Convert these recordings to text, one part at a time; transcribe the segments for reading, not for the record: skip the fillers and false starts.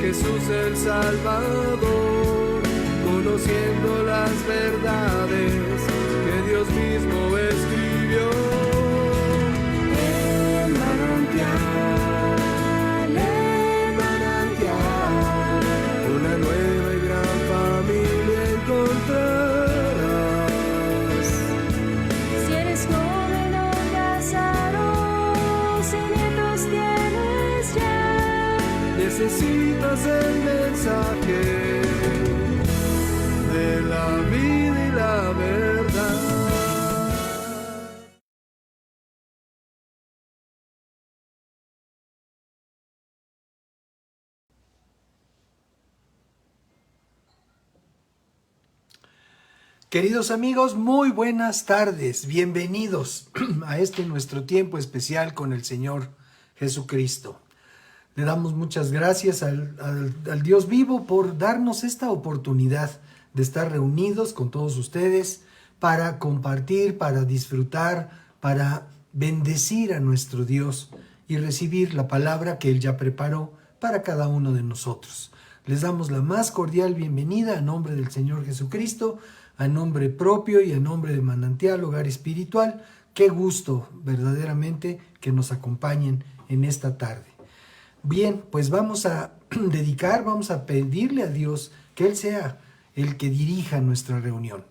Jesús el Salvador, conociendo las verdades que Dios mismo escribió. El manantial, una nueva y gran familia encontrarás. Si eres joven o casado, si nietos tienes ya, necesitas el mensaje de la vida y la verdad. Queridos amigos, muy buenas tardes, bienvenidos a este nuestro tiempo especial con el Señor Jesucristo. Le damos muchas gracias al Dios vivo por darnos esta oportunidad de estar reunidos con todos ustedes para compartir, para disfrutar, para bendecir a nuestro Dios y recibir la palabra que Él ya preparó para cada uno de nosotros. Les damos la más cordial bienvenida a nombre del Señor Jesucristo, a nombre propio y a nombre de Manantial Hogar Espiritual. Qué gusto verdaderamente que nos acompañen en esta tarde. Bien, pues vamos a pedirle a Dios que Él sea el que dirija nuestra reunión.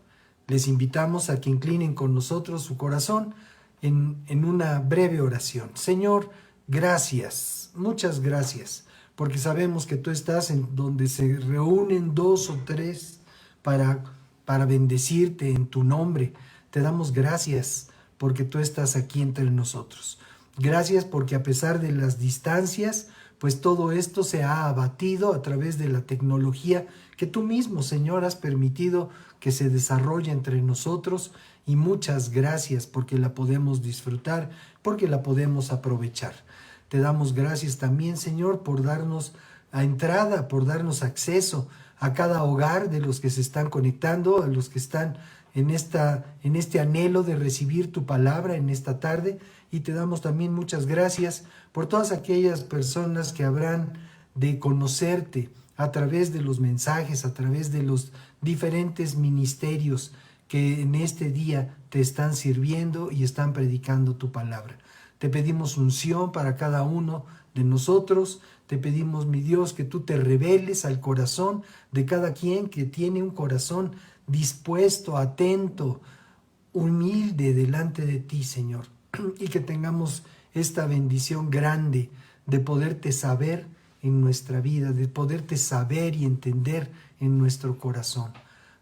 Les invitamos a que inclinen con nosotros su corazón en una breve oración. Señor, gracias, muchas gracias, porque sabemos que tú estás en donde se reúnen dos o tres para bendecirte en tu nombre. Te damos gracias porque tú estás aquí entre nosotros. Gracias porque a pesar de las distancias, pues todo esto se ha abatido a través de la tecnología que tú mismo, Señor, has permitido que se desarrolle entre nosotros, y muchas gracias porque la podemos disfrutar, porque la podemos aprovechar. Te damos gracias también, Señor, por darnos entrada, por darnos acceso a cada hogar de los que se están conectando, a los que están en este anhelo de recibir tu palabra en esta tarde. Y te damos también muchas gracias por todas aquellas personas que habrán de conocerte a través de los mensajes, a través de los diferentes ministerios que en este día te están sirviendo y están predicando tu palabra. Te pedimos unción para cada uno de nosotros. Te pedimos, mi Dios, que tú te reveles al corazón de cada quien que tiene un corazón dispuesto, atento, humilde delante de ti, Señor. Y que tengamos esta bendición grande de poderte saber en nuestra vida, de poderte saber y entender en nuestro corazón.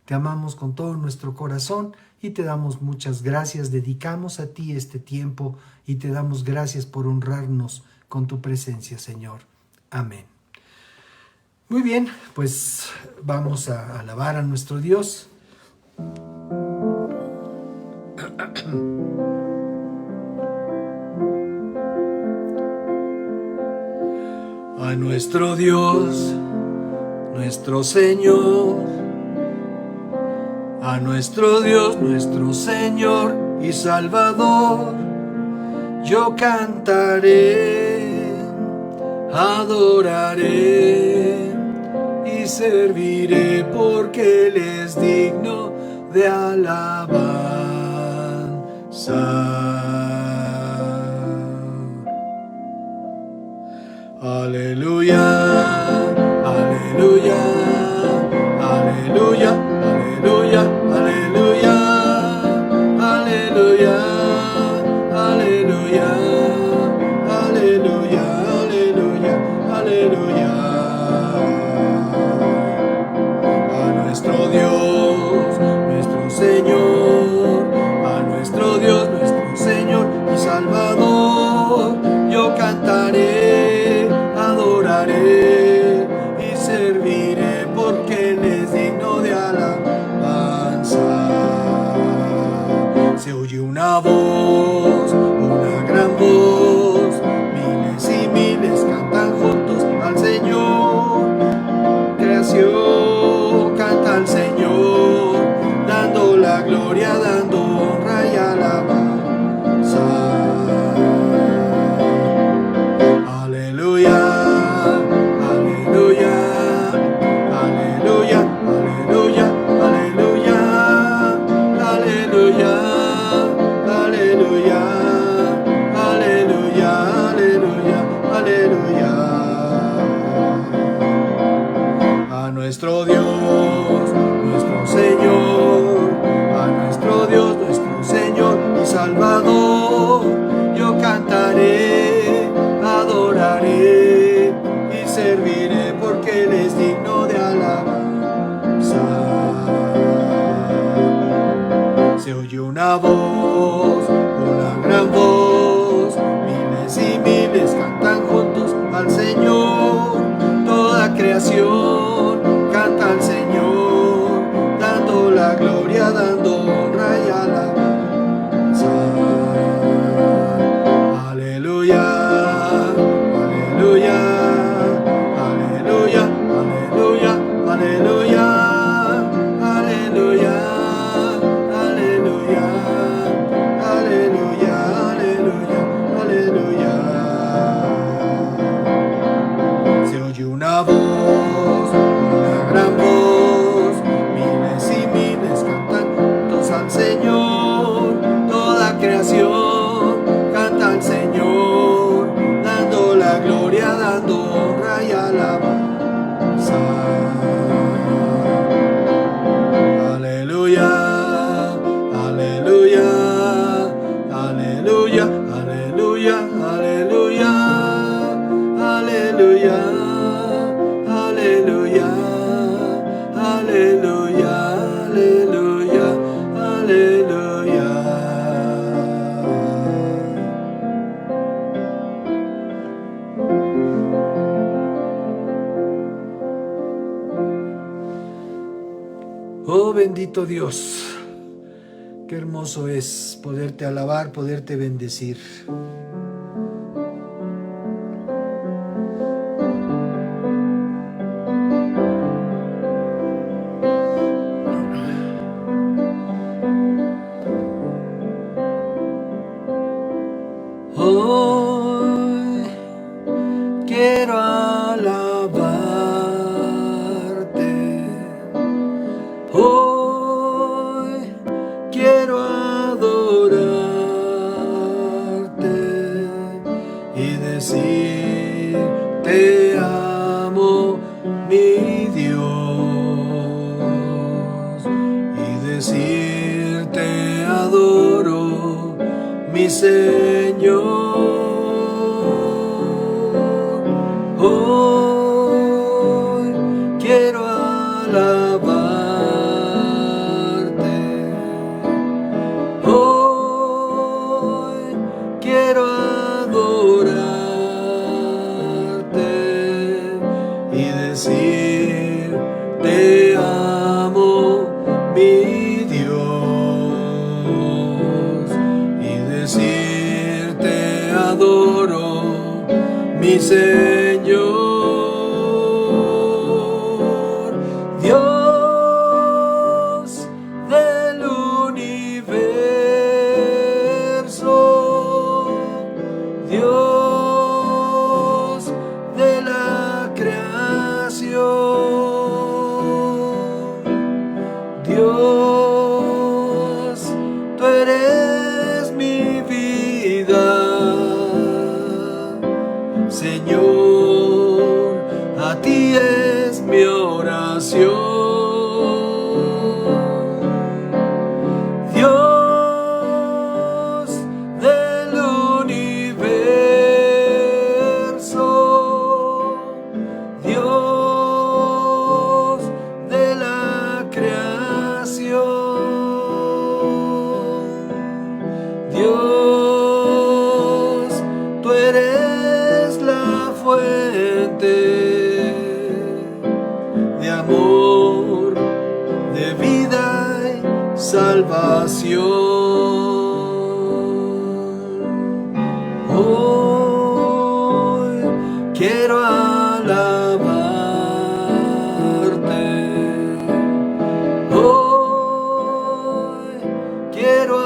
Te amamos con todo nuestro corazón y te damos muchas gracias. Dedicamos a ti este tiempo y te damos gracias por honrarnos con tu presencia, Señor. Amén. Muy bien, pues vamos a alabar a nuestro Dios. A nuestro Dios, nuestro Señor, a nuestro Dios, nuestro Señor y Salvador, yo cantaré, adoraré y serviré, porque Él es digno de alabanza. Aleluya, aleluya, aleluya, aleluya, aleluya, aleluya, aleluya, aleluya, aleluya, aleluya. A nuestro Dios, nuestro Señor, a nuestro Dios, nuestro Señor y Salvador, yo cantaré, adoraré y serviré, porque Él es digno de alabanza. Se oye una voz, una gran voz, miles y miles cantan juntos al Señor. Creación canta al Señor. una voz, una gran voz, miles y miles cantan juntos al Señor, toda creación canta al Señor, dando la gloria, dando honra y alabanza. Aleluya, aleluya, aleluya, aleluya, aleluya, aleluya, aleluya, aleluya, aleluya, aleluya. Se oye una voz, una gran voz, miles y miles cantan juntos al Señor, toda creación canta al Señor, dando la gloria, dando honra y alabanza. Aleluya, aleluya, aleluya, aleluya, aleluya, aleluya, aleluya, aleluya, aleluya, aleluya. Oh bendito Dios, qué hermoso es poderte alabar, poderte bendecir. Hoy quiero alabarte, hoy quiero adorarte y decir te amo, mi Dios, y decir te adoro, mi Señor. Hoy quiero alabarte, hoy quiero adorarte y decir te amo, mi Dios, y decir te adoro, mi Señor. Dios del universo, Dios de la creación, Dios, tú eres mi vida, Señor, a ti es mi oración. Dios del universo, Dios de la creación, Dios, tú eres la fuente de amor, de vida y salvación. Hoy quiero alabarte, hoy quiero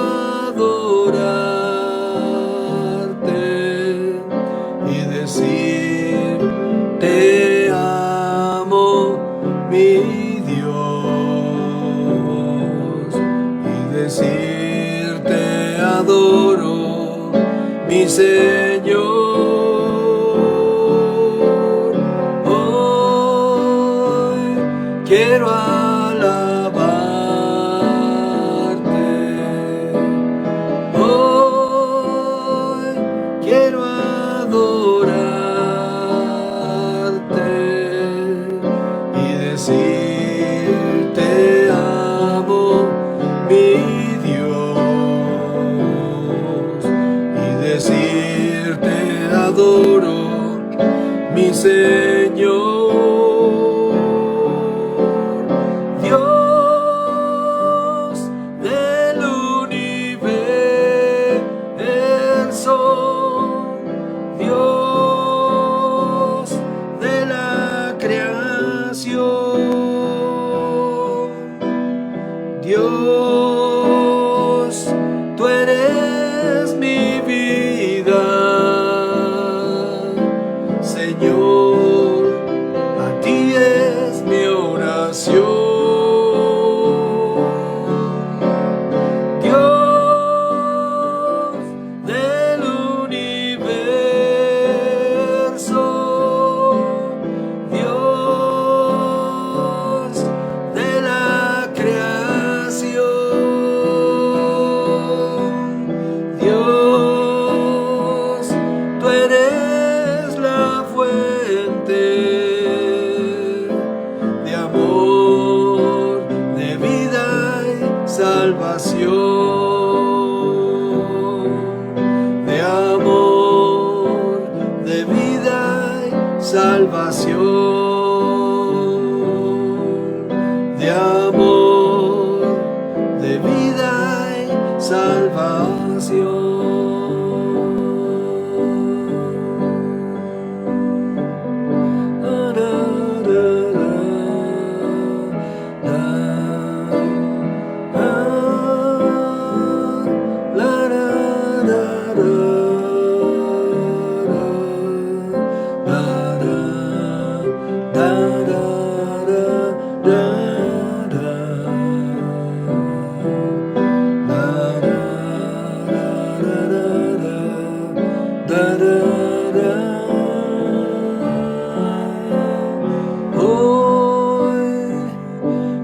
adorarte y decir te amo, mi Dios, y decir te adoro, mi Señor. Hoy quiero alabarte, hoy quiero adorarte y decir te amo, mi Dios, Dios, tú eres mi vida, Señor, a ti es mi oración.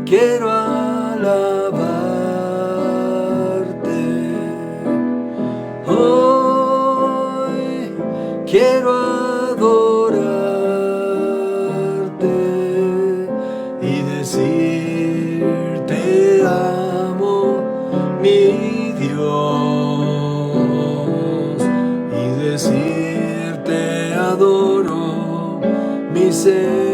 Quiero alabarte, hoy quiero adorarte y decirte amo, mi Dios, y decirte adoro, mi Señor.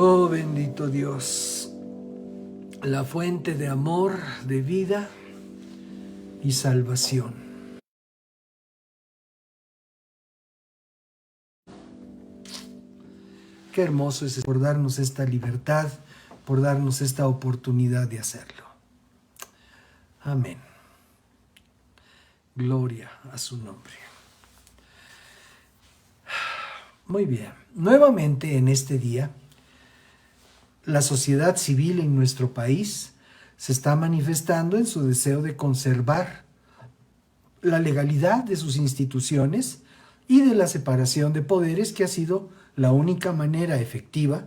Oh bendito Dios, la fuente de amor, de vida y salvación. Qué hermoso es por darnos esta libertad, por darnos esta oportunidad de hacerlo. Amén. Gloria a su nombre. Muy bien. Nuevamente en este día, la sociedad civil en nuestro país se está manifestando en su deseo de conservar la legalidad de sus instituciones y de la separación de poderes, que ha sido la única manera efectiva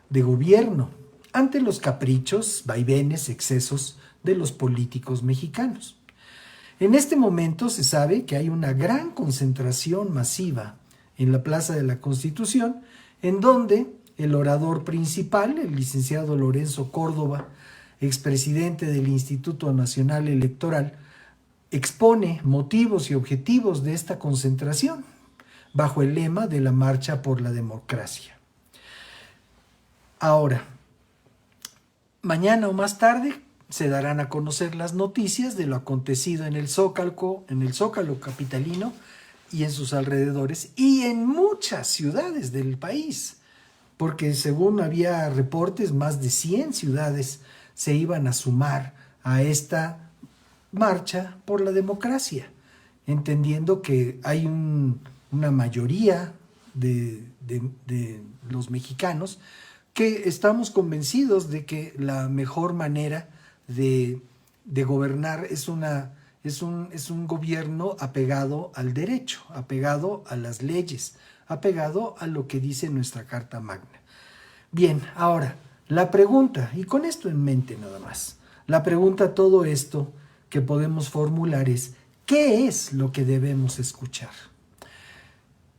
de gobierno ante los caprichos, vaivenes, excesos de los políticos mexicanos. En este momento se sabe que hay una gran concentración masiva en la Plaza de la Constitución, en donde el orador principal, el licenciado Lorenzo Córdoba, expresidente del Instituto Nacional Electoral, expone motivos y objetivos de esta concentración bajo el lema de la Marcha por la Democracia. Ahora, mañana o más tarde se darán a conocer las noticias de lo acontecido en el Zócalo capitalino y en sus alrededores y en muchas ciudades del país, porque según había reportes, más de 100 ciudades se iban a sumar a esta marcha por la democracia, entendiendo que hay una mayoría de los mexicanos que estamos convencidos de que la mejor manera de gobernar es un gobierno apegado al derecho, apegado a las leyes, apegado a lo que dice nuestra Carta Magna. Bien, ahora, la pregunta, y con esto en mente nada más, la pregunta a todo esto que podemos formular es, ¿qué es lo que debemos escuchar?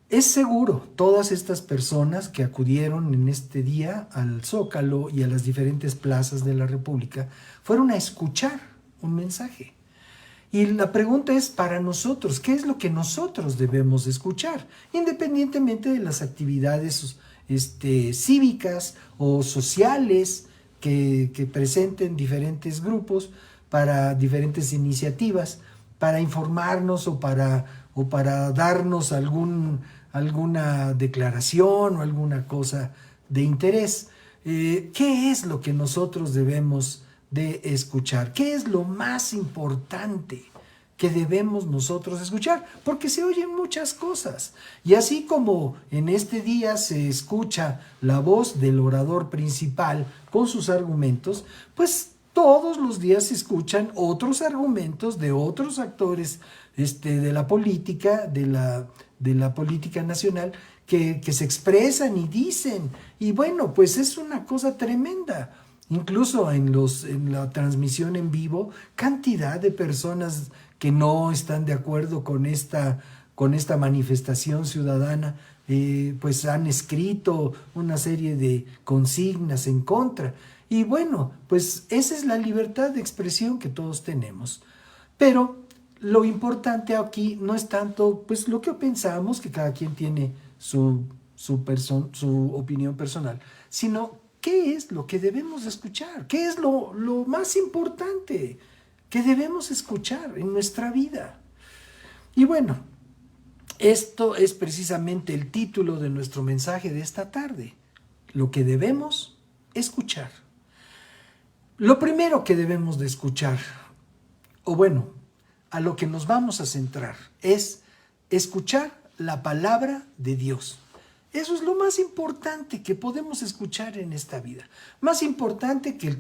Es seguro, todas estas personas que acudieron en este día al Zócalo y a las diferentes plazas de la República fueron a escuchar un mensaje. Y la pregunta es para nosotros, ¿qué es lo que nosotros debemos escuchar? Independientemente de las actividades cívicas o sociales que presenten diferentes grupos para diferentes iniciativas, para informarnos o para darnos alguna declaración o alguna cosa de interés. ¿Qué es lo que nosotros debemos de escuchar? ¿Qué es lo más importante que debemos nosotros escuchar? Porque se oyen muchas cosas. Y así como en este día se escucha la voz del orador principal con sus argumentos, pues todos los días se escuchan otros argumentos de otros actores de la política, de la política nacional, que se expresan y dicen. Y bueno, pues es una cosa tremenda. Incluso en la transmisión en vivo, cantidad de personas que no están de acuerdo con esta manifestación ciudadana, pues han escrito una serie de consignas en contra. Y bueno, pues esa es la libertad de expresión que todos tenemos. Pero lo importante aquí no es tanto pues lo que pensamos, que cada quien tiene su opinión personal, sino qué es lo que debemos escuchar, qué es lo más importante que debemos escuchar en nuestra vida. Y bueno, esto es precisamente el título de nuestro mensaje de esta tarde, lo que debemos escuchar. Lo primero que debemos de escuchar, o bueno, a lo que nos vamos a centrar, es escuchar la palabra de Dios. Eso es lo más importante que podemos escuchar en esta vida. Más importante que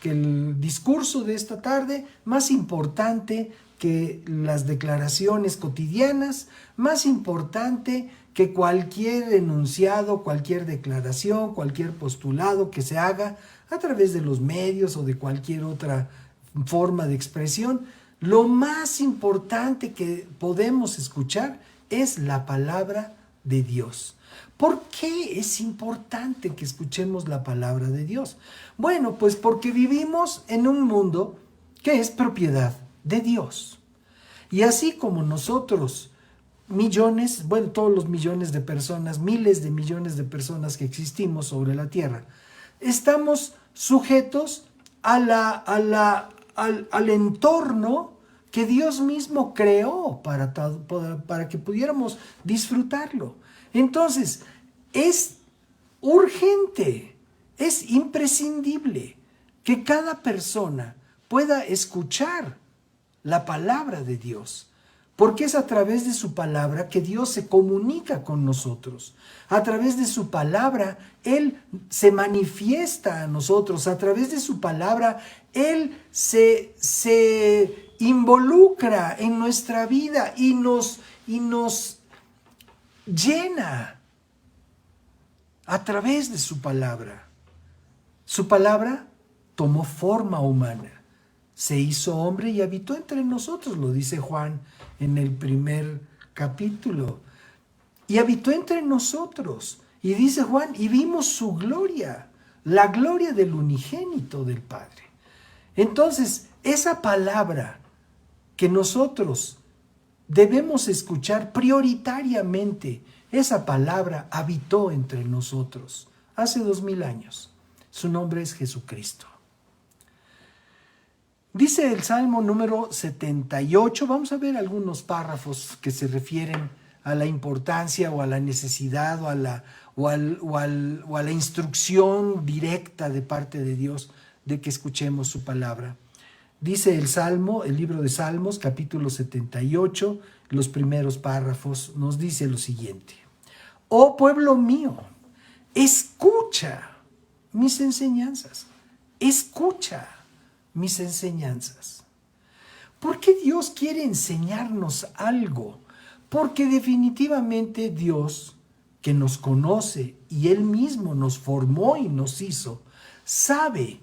el discurso de esta tarde, más importante que las declaraciones cotidianas, más importante que cualquier enunciado, cualquier declaración, cualquier postulado que se haga a través de los medios o de cualquier otra forma de expresión. Lo más importante que podemos escuchar es la palabra de Dios. ¿Por qué es importante que escuchemos la palabra de Dios? Bueno, pues porque vivimos en un mundo que es propiedad de Dios. Y así como nosotros, todos los millones de personas, miles de millones de personas que existimos sobre la tierra, estamos sujetos al entorno que Dios mismo creó para que pudiéramos disfrutarlo. Entonces, es urgente, es imprescindible que cada persona pueda escuchar la palabra de Dios, porque es a través de su palabra que Dios se comunica con nosotros. A través de su palabra, Él se manifiesta a nosotros. A través de su palabra, Él se involucra en nuestra vida y nos llena a través de su palabra. Su palabra tomó forma humana, se hizo hombre y habitó entre nosotros, lo dice Juan en el primer capítulo. Y habitó entre nosotros. Y dice Juan, y vimos su gloria, la gloria del unigénito del Padre. Entonces, esa palabra que nosotros debemos escuchar prioritariamente, esa palabra habitó entre nosotros hace 2000 años. Su nombre es Jesucristo. Dice el Salmo número 78, vamos a ver algunos párrafos que se refieren a la importancia o a la necesidad o a la instrucción directa de parte de Dios de que escuchemos su palabra. Dice el Salmo, el libro de Salmos, capítulo 78, los primeros párrafos, nos dice lo siguiente. Oh pueblo mío, escucha mis enseñanzas, escucha mis enseñanzas. ¿Por qué Dios quiere enseñarnos algo? Porque definitivamente Dios, que nos conoce y Él mismo nos formó y nos hizo, sabe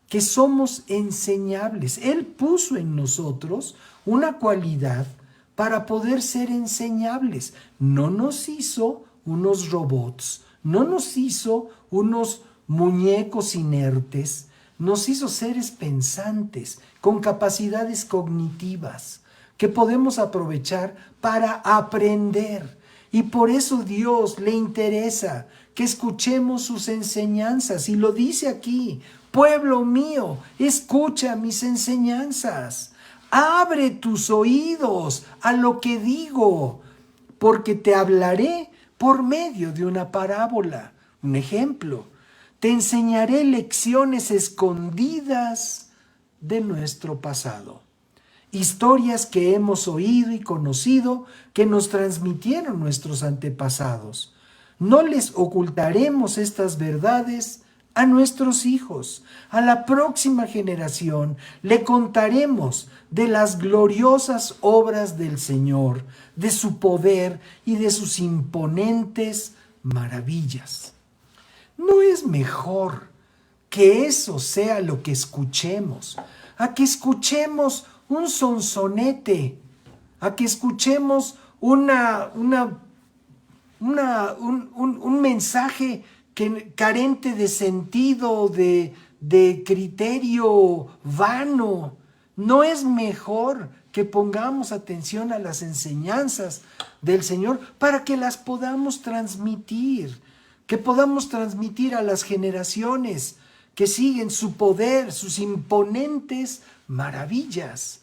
que somos enseñables. Él puso en nosotros una cualidad para poder ser enseñables. No nos hizo unos robots, no nos hizo unos muñecos inertes, nos hizo seres pensantes, con capacidades cognitivas, que podemos aprovechar para aprender. Y por eso Dios le interesa que escuchemos sus enseñanzas. Y lo dice aquí, pueblo mío, escucha mis enseñanzas. Abre tus oídos a lo que digo, porque te hablaré por medio de una parábola, un ejemplo. Te enseñaré lecciones escondidas de nuestro pasado. Historias que hemos oído y conocido que nos transmitieron nuestros antepasados. No les ocultaremos estas verdades a nuestros hijos. A la próxima generación le contaremos de las gloriosas obras del Señor, de su poder y de sus imponentes maravillas. ¿No es mejor que eso sea lo que escuchemos, a que escuchemos un sonsonete, a que escuchemos un mensaje carente de sentido, de criterio vano? ¿No es mejor que pongamos atención a las enseñanzas del Señor para que las podamos transmitir? Que podamos transmitir a las generaciones que siguen su poder, sus imponentes maravillas.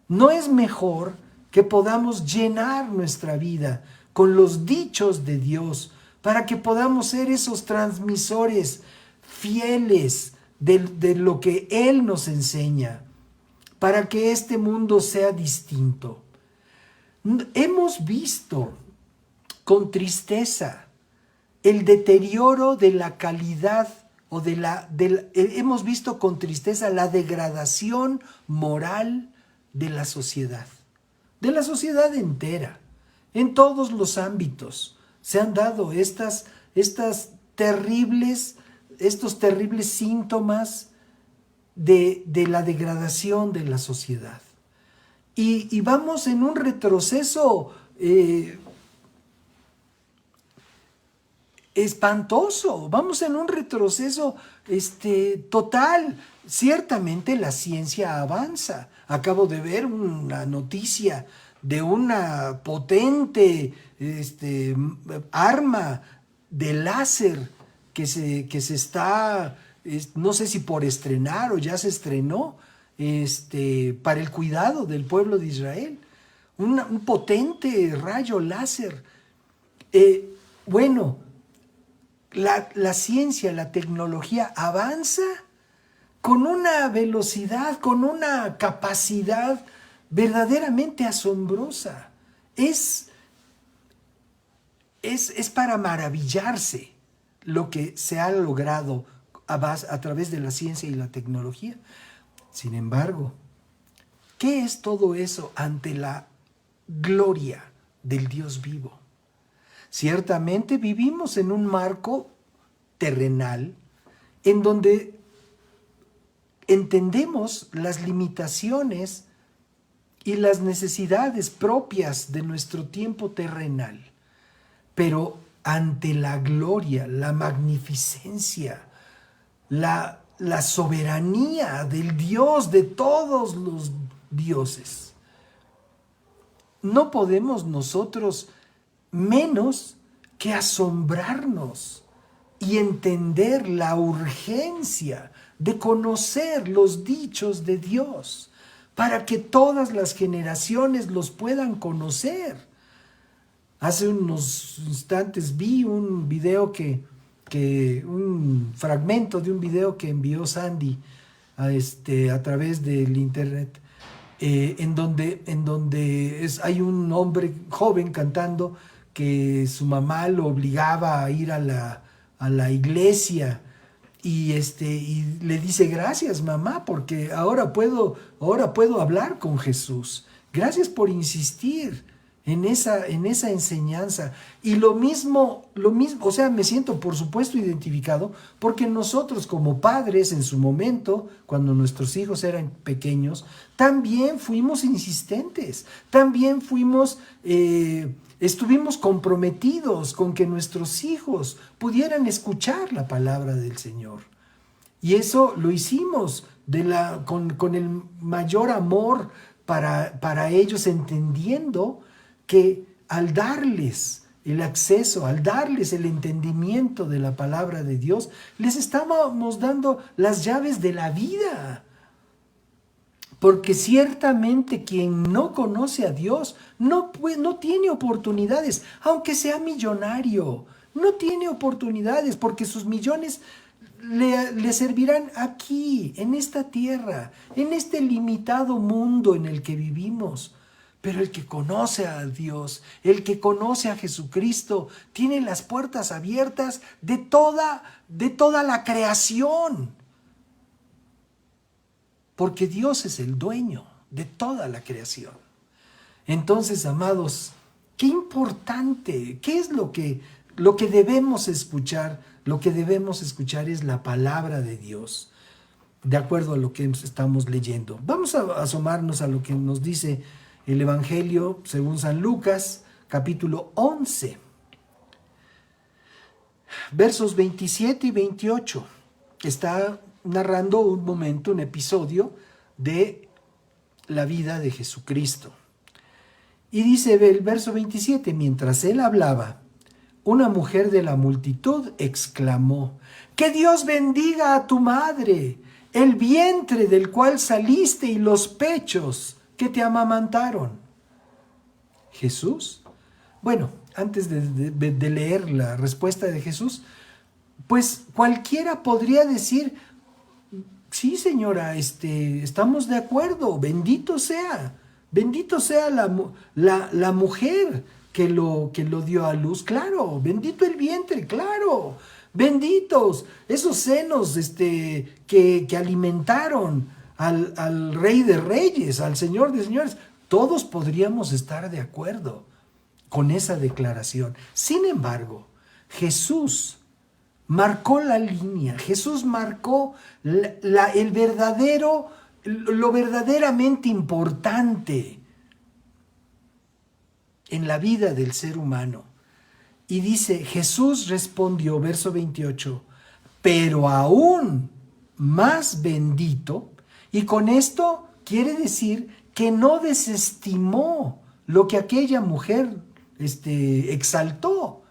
¿No es mejor que podamos llenar nuestra vida con los dichos de Dios para que podamos ser esos transmisores fieles de lo que Él nos enseña, para que este mundo sea distinto? Hemos visto con tristeza el deterioro de la calidad hemos visto con tristeza la degradación moral de la sociedad entera. En todos los ámbitos se han dado estos terribles síntomas de la degradación de la sociedad. Y vamos en un retroceso espantoso, vamos en un retroceso total. Ciertamente la ciencia avanza. Acabo de ver una noticia de una potente arma de láser que se está, no sé si por estrenar o ya se estrenó, para el cuidado del pueblo de Israel. Un potente rayo láser. La ciencia, la tecnología avanza con una velocidad, con una capacidad verdaderamente asombrosa. Es para maravillarse lo que se ha logrado a través de la ciencia y la tecnología. Sin embargo, ¿qué es todo eso ante la gloria del Dios vivo? Ciertamente vivimos en un marco terrenal en donde entendemos las limitaciones y las necesidades propias de nuestro tiempo terrenal. Pero ante la gloria, la magnificencia, la soberanía del Dios de todos los dioses, no podemos nosotros menos que asombrarnos y entender la urgencia de conocer los dichos de Dios para que todas las generaciones los puedan conocer. Hace unos instantes vi un video un fragmento de un video que envió Sandy a través del internet, en donde hay un hombre joven cantando que su mamá lo obligaba a ir a la iglesia y le dice: gracias, mamá, porque ahora puedo hablar con Jesús. Gracias por insistir en esa enseñanza. Y lo mismo, o sea, me siento por supuesto identificado, porque nosotros como padres en su momento, cuando nuestros hijos eran pequeños, también fuimos insistentes, también estuvimos comprometidos con que nuestros hijos pudieran escuchar la palabra del Señor. Y eso lo hicimos con el mayor amor para ellos, entendiendo que al darles el acceso, al darles el entendimiento de la palabra de Dios, les estábamos dando las llaves de la vida. Porque ciertamente quien no conoce a Dios no tiene oportunidades, aunque sea millonario. No tiene oportunidades porque sus millones le servirán aquí, en esta tierra, en este limitado mundo en el que vivimos. Pero el que conoce a Dios, el que conoce a Jesucristo, tiene las puertas abiertas de toda la creación. Porque Dios es el dueño de toda la creación. Entonces, amados, qué importante, ¿qué es lo que debemos escuchar? Lo que debemos escuchar es la palabra de Dios, de acuerdo a lo que estamos leyendo. Vamos a asomarnos a lo que nos dice el Evangelio según San Lucas, capítulo 11, versos 27 y 28. Está narrando un momento, un episodio de la vida de Jesucristo. Y dice el verso 27, mientras él hablaba, una mujer de la multitud exclamó: ¡Que Dios bendiga a tu madre, el vientre del cual saliste y los pechos que te amamantaron! Jesús, bueno, antes de leer la respuesta de Jesús, pues cualquiera podría decir: sí, señora, estamos de acuerdo, bendito sea la mujer que lo dio a luz, claro, bendito el vientre, claro, benditos esos senos que alimentaron al Rey de Reyes, al Señor de Señores. Todos podríamos estar de acuerdo con esa declaración. Sin embargo, Jesús marcó la línea, Jesús marcó lo verdaderamente importante en la vida del ser humano. Y dice, Jesús respondió, verso 28, pero aún más bendito, y con esto quiere decir que no desestimó lo que aquella mujer exaltó.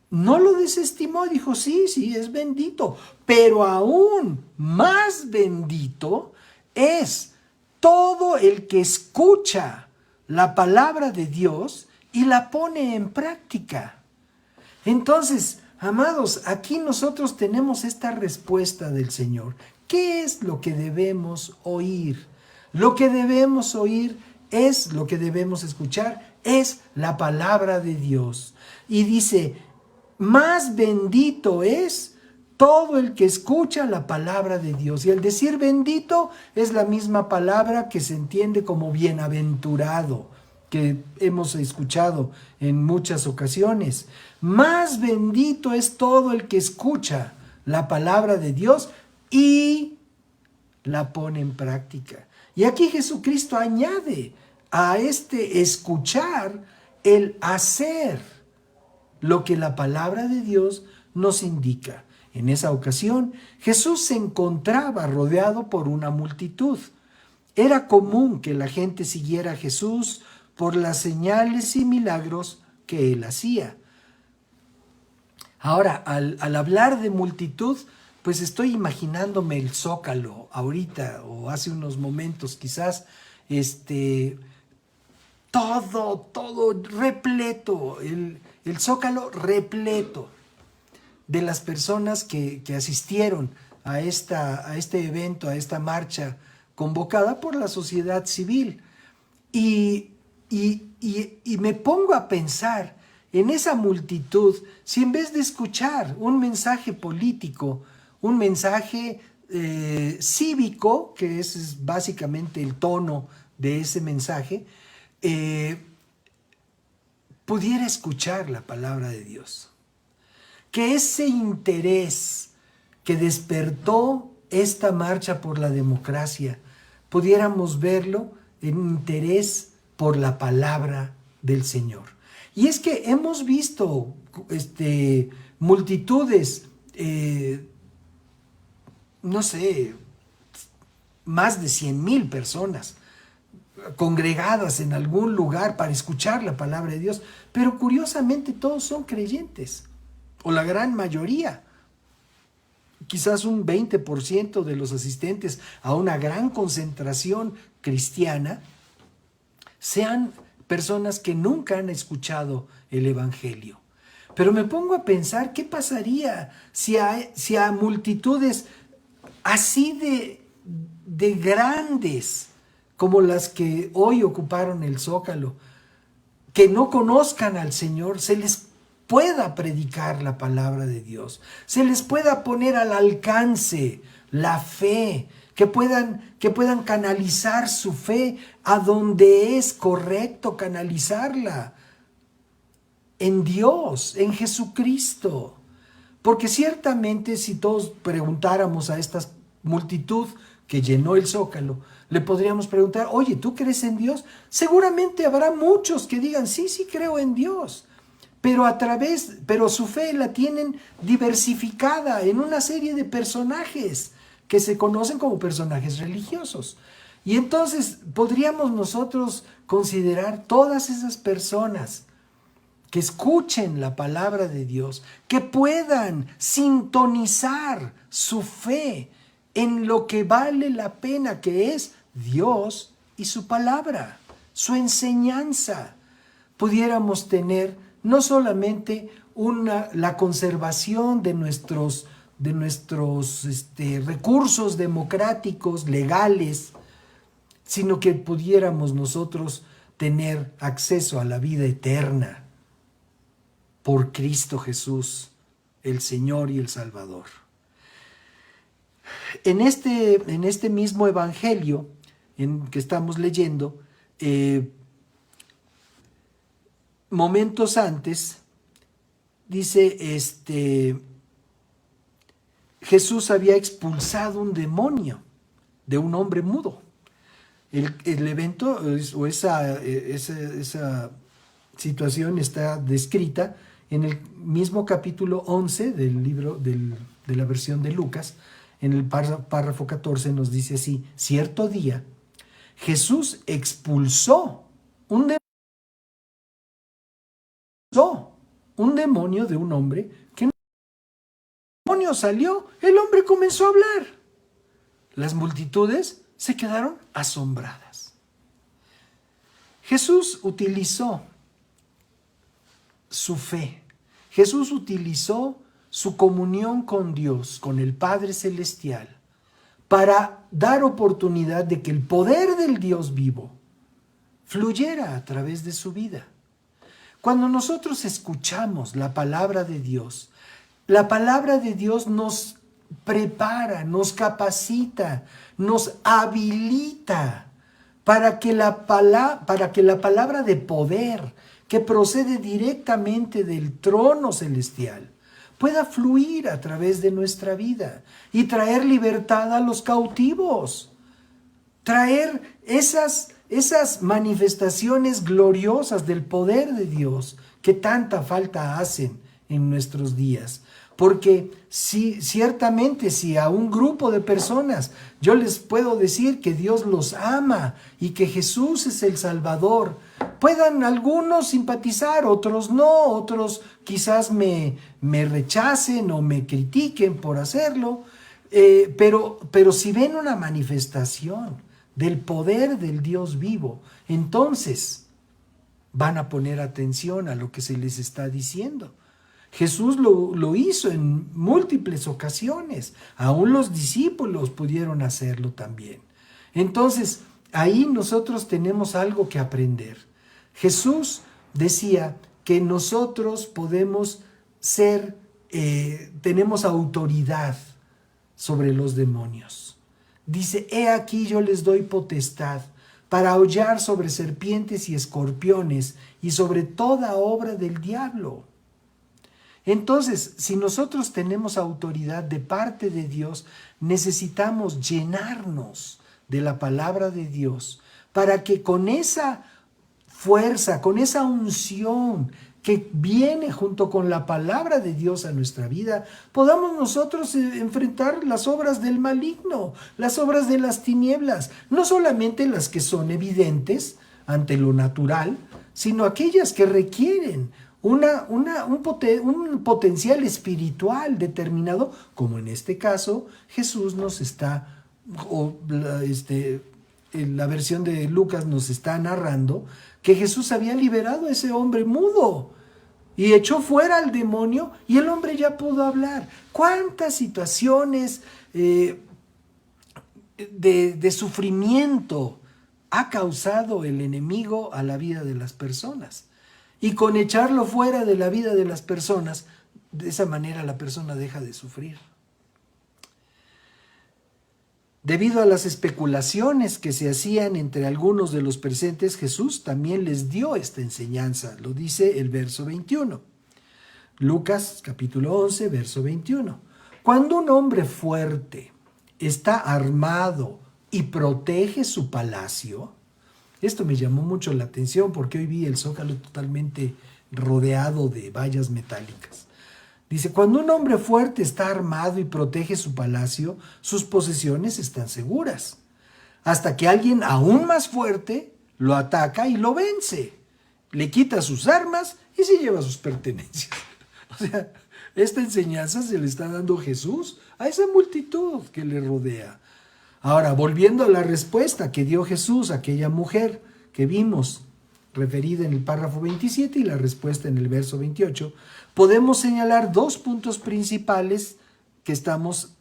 No lo desestimó, dijo, sí, es bendito, pero aún más bendito es todo el que escucha la palabra de Dios y la pone en práctica. Entonces, amados, aquí nosotros tenemos esta respuesta del Señor. ¿Qué es lo que debemos oír? Lo que debemos oír es, lo que debemos escuchar, es la palabra de Dios. Y dice, más bendito es todo el que escucha la palabra de Dios. Y al decir bendito es la misma palabra que se entiende como bienaventurado, que hemos escuchado en muchas ocasiones. Más bendito es todo el que escucha la palabra de Dios y la pone en práctica. Y aquí Jesucristo añade a escuchar el hacer lo que la palabra de Dios nos indica. En esa ocasión, Jesús se encontraba rodeado por una multitud. Era común que la gente siguiera a Jesús por las señales y milagros que él hacía. Ahora, al hablar de multitud, pues estoy imaginándome el Zócalo ahorita o hace unos momentos quizás, todo repleto, el Zócalo repleto de las personas que asistieron a este evento, a esta marcha convocada por la sociedad civil. Y me pongo a pensar en esa multitud, si en vez de escuchar un mensaje político, un mensaje cívico, que ese es básicamente el tono de ese mensaje, pudiera escuchar la palabra de Dios. Que ese interés que despertó esta marcha por la democracia, pudiéramos verlo en interés por la palabra del Señor. Y es que hemos visto multitudes, más de 100,000 personas congregadas en algún lugar para escuchar la palabra de Dios, pero curiosamente todos son creyentes, o la gran mayoría. Quizás un 20% de los asistentes a una gran concentración cristiana sean personas que nunca han escuchado el Evangelio. Pero me pongo a pensar, ¿qué pasaría si a multitudes así de grandes como las que hoy ocuparon el Zócalo, que no conozcan al Señor, se les pueda predicar la palabra de Dios, se les pueda poner al alcance la fe, que puedan canalizar su fe a donde es correcto canalizarla? En Dios, en Jesucristo. Porque ciertamente si todos preguntáramos a esta multitud que llenó el Zócalo, le podríamos preguntar, oye, ¿tú crees en Dios? Seguramente habrá muchos que digan, sí, creo en Dios. Pero su fe la tienen diversificada en una serie de personajes que se conocen como personajes religiosos. Y entonces podríamos nosotros considerar todas esas personas que escuchen la palabra de Dios, que puedan sintonizar su fe en lo que vale la pena, que es Dios y su palabra, su enseñanza. Pudiéramos tener no solamente la conservación de nuestros recursos democráticos, legales, sino que pudiéramos nosotros tener acceso a la vida eterna por Cristo Jesús, el Señor y el Salvador. En este mismo evangelio que estamos leyendo, momentos antes, dice, Jesús había expulsado un demonio de un hombre mudo. El evento o esa situación está descrita en el mismo capítulo 11 del libro de la versión de Lucas. En el párrafo 14 nos dice así: cierto día Jesús expulsó un demonio de un hombre, que el demonio salió, el hombre comenzó a hablar. Las multitudes se quedaron asombradas. Jesús utilizó su fe, Jesús utilizó su comunión con Dios, con el Padre Celestial, para dar oportunidad de que el poder del Dios vivo fluyera a través de su vida. Cuando nosotros escuchamos la palabra de Dios, la palabra de Dios nos prepara, nos capacita, nos habilita para que la palabra de poder que procede directamente del trono celestial pueda fluir a través de nuestra vida y traer libertad a los cautivos, traer esas manifestaciones gloriosas del poder de Dios que tanta falta hacen en nuestros días. Porque ciertamente si a un grupo de personas yo les puedo decir que Dios los ama y que Jesús es el Salvador, puedan algunos simpatizar, otros no, otros quizás me rechacen o me critiquen por hacerlo, pero si ven una manifestación del poder del Dios vivo, entonces van a poner atención a lo que se les está diciendo. Jesús lo hizo en múltiples ocasiones, aún los discípulos pudieron hacerlo también. Entonces, ahí nosotros tenemos algo que aprender. Jesús decía que nosotros podemos ser, tenemos autoridad sobre los demonios. Dice, he aquí yo les doy potestad para hollar sobre serpientes y escorpiones y sobre toda obra del diablo. Entonces, si nosotros tenemos autoridad de parte de Dios, necesitamos llenarnos de la palabra de Dios para que con esa fuerza, con esa unción que viene junto con la palabra de Dios a nuestra vida, podamos nosotros enfrentar las obras del maligno, las obras de las tinieblas, no solamente las que son evidentes ante lo natural, sino aquellas que requieren un potencial espiritual determinado, como en este caso Jesús nos está, en la versión de Lucas nos está narrando que Jesús había liberado a ese hombre mudo y echó fuera al demonio y el hombre ya pudo hablar. ¿Cuántas situaciones de sufrimiento ha causado el enemigo a la vida de las personas? Y con echarlo fuera de la vida de las personas, de esa manera la persona deja de sufrir. Debido a las especulaciones que se hacían entre algunos de los presentes, Jesús también les dio esta enseñanza. Lo dice el verso 21. Lucas capítulo 11, verso 21. Cuando un hombre fuerte está armado y protege su palacio. Esto me llamó mucho la atención porque hoy vi el Zócalo totalmente rodeado de vallas metálicas. Dice, cuando un hombre fuerte está armado y protege su palacio, sus posesiones están seguras, hasta que alguien aún más fuerte lo ataca y lo vence, le quita sus armas y se lleva sus pertenencias. O sea, esta enseñanza se le está dando Jesús a esa multitud que le rodea. Ahora, volviendo a la respuesta que dio Jesús a aquella mujer que vimos referida en el párrafo 27 y la respuesta en el verso 28, podemos señalar dos puntos principales que estamos,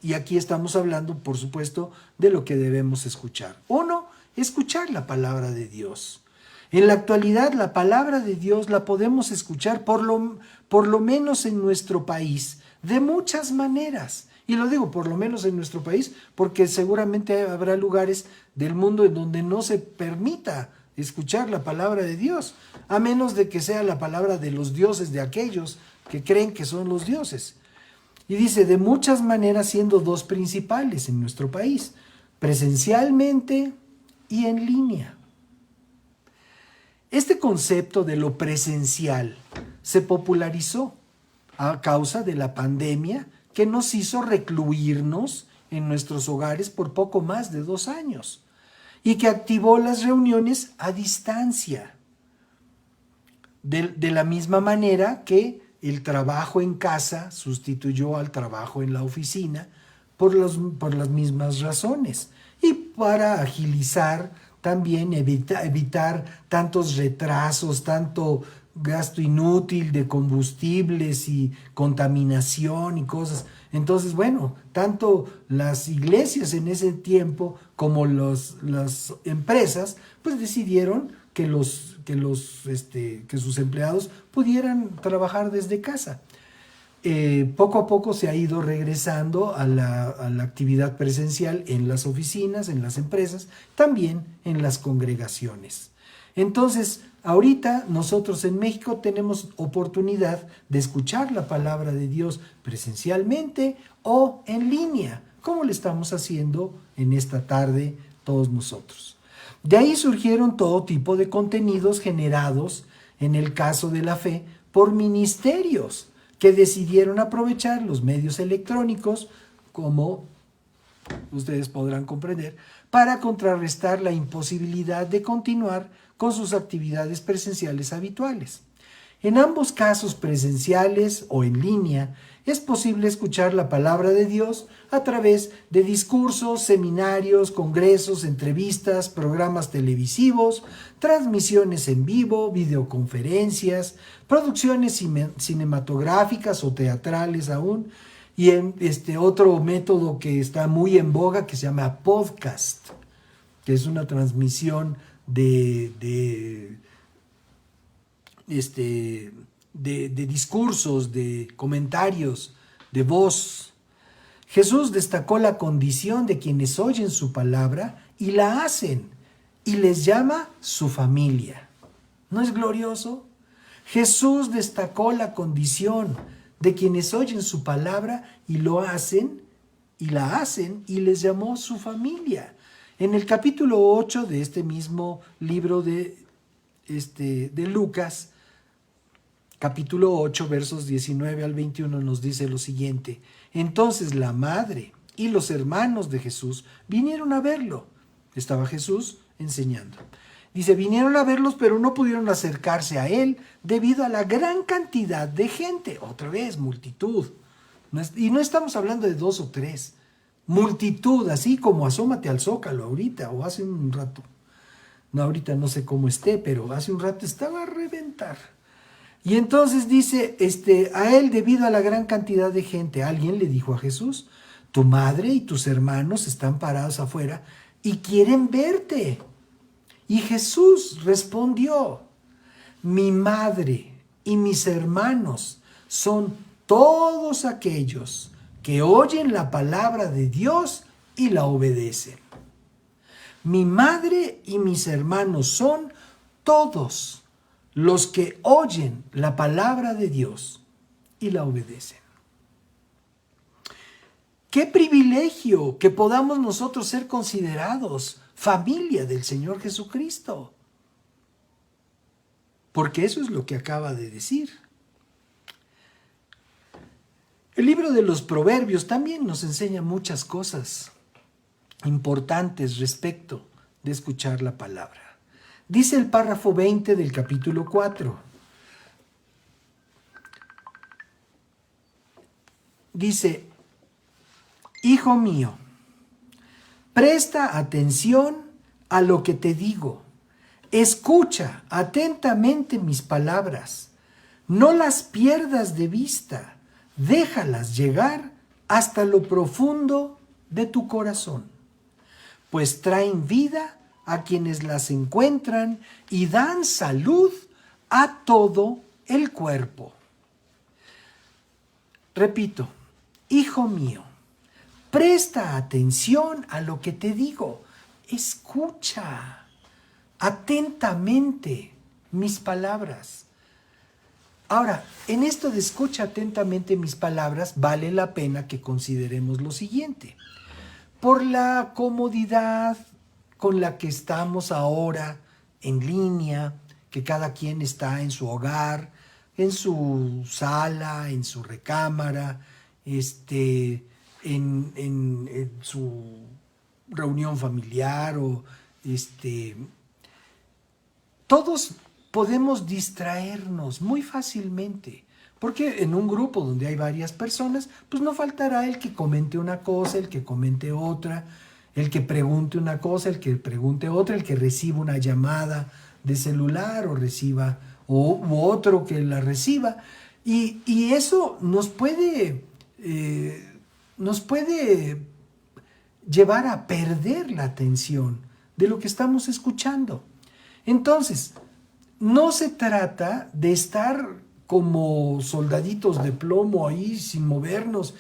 y aquí estamos hablando, por supuesto, de lo que debemos escuchar. Uno, escuchar la palabra de Dios. En la actualidad, la palabra de Dios la podemos escuchar por lo menos en nuestro país, de muchas maneras. Y lo digo por lo menos en nuestro país, porque seguramente habrá lugares del mundo en donde no se permita escuchar la palabra de Dios, a menos de que sea la palabra de los dioses de aquellos que creen que son los dioses. Y dice, de muchas maneras, siendo dos principales en nuestro país, presencialmente y en línea. Este concepto de lo presencial se popularizó a causa de la pandemia que nos hizo recluirnos en nuestros hogares por poco más de 2 años y que activó las reuniones a distancia. De la misma manera que el trabajo en casa sustituyó al trabajo en la oficina por las mismas razones y para agilizar también evitar tantos retrasos, tanto gasto inútil de combustibles y contaminación y cosas. Entonces, bueno, tanto las iglesias en ese tiempo como las empresas, pues decidieron que sus empleados pudieran trabajar desde casa. Poco a poco se ha ido regresando a la actividad presencial en las oficinas, en las empresas, también en las congregaciones. Entonces, ahorita nosotros en México tenemos oportunidad de escuchar la palabra de Dios presencialmente o en línea, como lo estamos haciendo en esta tarde todos nosotros. De ahí surgieron todo tipo de contenidos generados, en el caso de la fe, por ministerios que decidieron aprovechar los medios electrónicos, como ustedes podrán comprender, para contrarrestar la imposibilidad de continuar con sus actividades presenciales habituales. En ambos casos, presenciales o en línea, es posible escuchar la palabra de Dios a través de discursos, seminarios, congresos, entrevistas, programas televisivos, transmisiones en vivo, videoconferencias, producciones cinematográficas o teatrales aún, y en otro método que está muy en boga que se llama podcast, que es una transmisión de discursos, de comentarios, de voz. Jesús destacó la condición de quienes oyen su palabra y la hacen, y les llama su familia. ¿No es glorioso? Jesús destacó la condición de quienes oyen su palabra y lo hacen, y la hacen, y les llamó su familia. En el capítulo 8 de este mismo libro de Lucas, capítulo 8, versos 19 al 21, nos dice lo siguiente: entonces la madre y los hermanos de Jesús vinieron a verlo. Estaba Jesús enseñando. Dice, vinieron a verlos, pero no pudieron acercarse a él debido a la gran cantidad de gente. Otra vez, multitud. Y no estamos hablando de 2 o 3. Multitud, así como asómate al Zócalo ahorita o hace un rato. No, ahorita no sé cómo esté, pero hace un rato estaba a reventar. Y entonces dice, a él debido a la gran cantidad de gente, alguien le dijo a Jesús, tu madre y tus hermanos están parados afuera y quieren verte. Y Jesús respondió, mi madre y mis hermanos son todos aquellos que oyen la palabra de Dios y la obedecen. Mi madre y mis hermanos son todos los que oyen la palabra de Dios y la obedecen. Qué privilegio que podamos nosotros ser considerados familia del Señor Jesucristo. Porque eso es lo que acaba de decir. El libro de los Proverbios también nos enseña muchas cosas importantes respecto de escuchar la palabra. Dice el párrafo 20 del capítulo 4. Dice, hijo mío, presta atención a lo que te digo. Escucha atentamente mis palabras. No las pierdas de vista. Déjalas llegar hasta lo profundo de tu corazón, pues traen vida a quienes las encuentran y dan salud a todo el cuerpo. Repito, hijo mío, presta atención a lo que te digo. Escucha atentamente mis palabras. Ahora, en esto de escucha atentamente mis palabras, vale la pena que consideremos lo siguiente. Por la comodidad con la que estamos ahora en línea, que cada quien está en su hogar, en su sala, en su recámara, en su reunión familiar todos podemos distraernos muy fácilmente, porque en un grupo donde hay varias personas, pues no faltará el que comente una cosa, el que comente otra, el que pregunte una cosa, el que pregunte otra, el que reciba una llamada de celular o reciba, u otro que la reciba, y eso nos puede llevar a perder la atención de lo que estamos escuchando. Entonces, no se trata de estar como soldaditos de plomo ahí sin movernos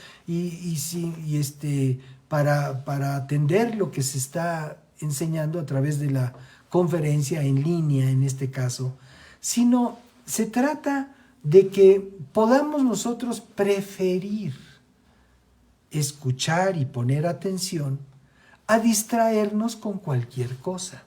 para atender lo que se está enseñando a través de la conferencia en línea en este caso, sino se trata de que podamos nosotros preferir escuchar y poner atención a distraernos con cualquier cosa.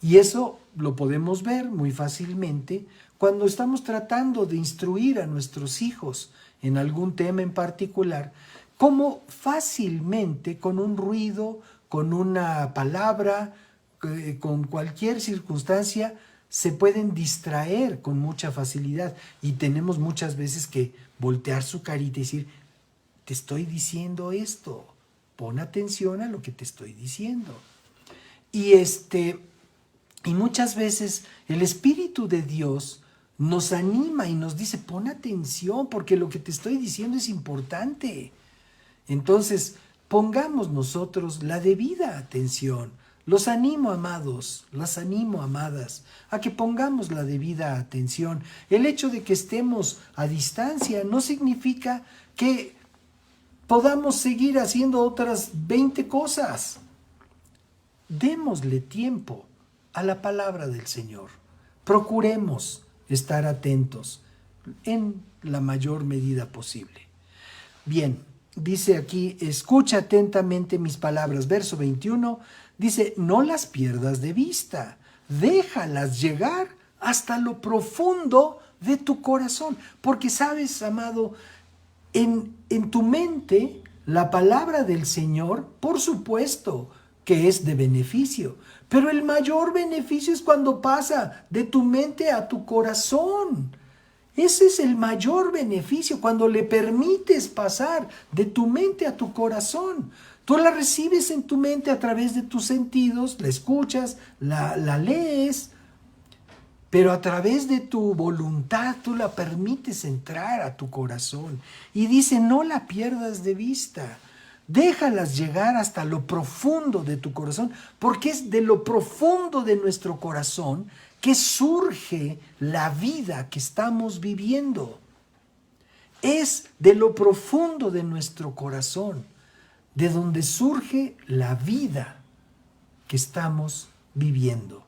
Y eso lo podemos ver muy fácilmente cuando estamos tratando de instruir a nuestros hijos en algún tema en particular, cómo fácilmente con un ruido, con una palabra, con cualquier circunstancia, se pueden distraer con mucha facilidad. Y tenemos muchas veces que voltear su carita y decir, te estoy diciendo esto, pon atención a lo que te estoy diciendo. Y muchas veces el Espíritu de Dios nos anima y nos dice, pon atención porque lo que te estoy diciendo es importante. Entonces, pongamos nosotros la debida atención. Los animo, amados, las animo, amadas, a que pongamos la debida atención. El hecho de que estemos a distancia no significa que podamos seguir haciendo otras 20 cosas. Démosle tiempo a la palabra del Señor. Procuremos estar atentos en la mayor medida posible. Bien, dice aquí, escucha atentamente mis palabras. Verso 21, dice, no las pierdas de vista, déjalas llegar hasta lo profundo de tu corazón. Porque sabes, amado, en tu mente, la palabra del Señor, por supuesto, que es de beneficio, pero el mayor beneficio es cuando pasa de tu mente a tu corazón. Ese es el mayor beneficio, cuando le permites pasar de tu mente a tu corazón. Tú la recibes en tu mente a través de tus sentidos, la escuchas, la lees, pero a través de tu voluntad tú la permites entrar a tu corazón. Y dice, no la pierdas de vista. Déjalas llegar hasta lo profundo de tu corazón, porque es de lo profundo de nuestro corazón que surge la vida que estamos viviendo. Es de lo profundo de nuestro corazón, de donde surge la vida que estamos viviendo.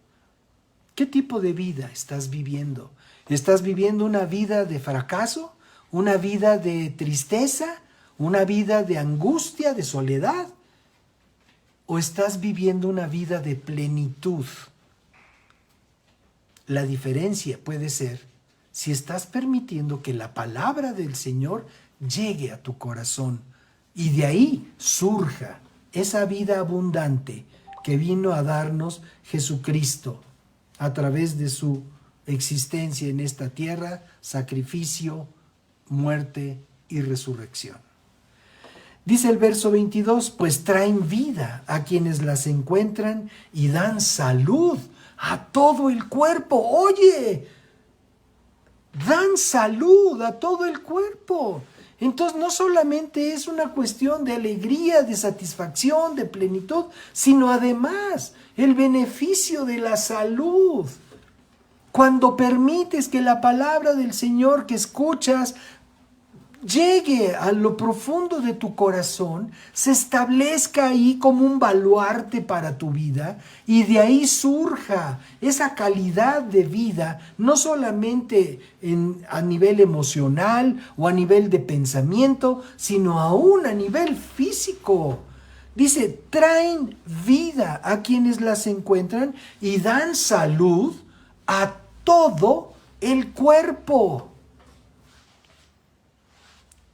¿Qué tipo de vida estás viviendo? ¿Estás viviendo una vida de fracaso? ¿Una vida de tristeza? ¿Una vida de angustia, de soledad? ¿O estás viviendo una vida de plenitud? La diferencia puede ser si estás permitiendo que la palabra del Señor llegue a tu corazón y de ahí surja esa vida abundante que vino a darnos Jesucristo a través de su existencia en esta tierra, sacrificio, muerte y resurrección. Dice el verso 22, pues traen vida a quienes las encuentran y dan salud a todo el cuerpo. Oye, dan salud a todo el cuerpo. Entonces no solamente es una cuestión de alegría, de satisfacción, de plenitud, sino además el beneficio de la salud. Cuando permites que la palabra del Señor que escuchas llegue a lo profundo de tu corazón, se establezca ahí como un baluarte para tu vida y de ahí surja esa calidad de vida, no solamente a nivel emocional o a nivel de pensamiento, sino aún a nivel físico. Dice, traen vida a quienes las encuentran y dan salud a todo el cuerpo.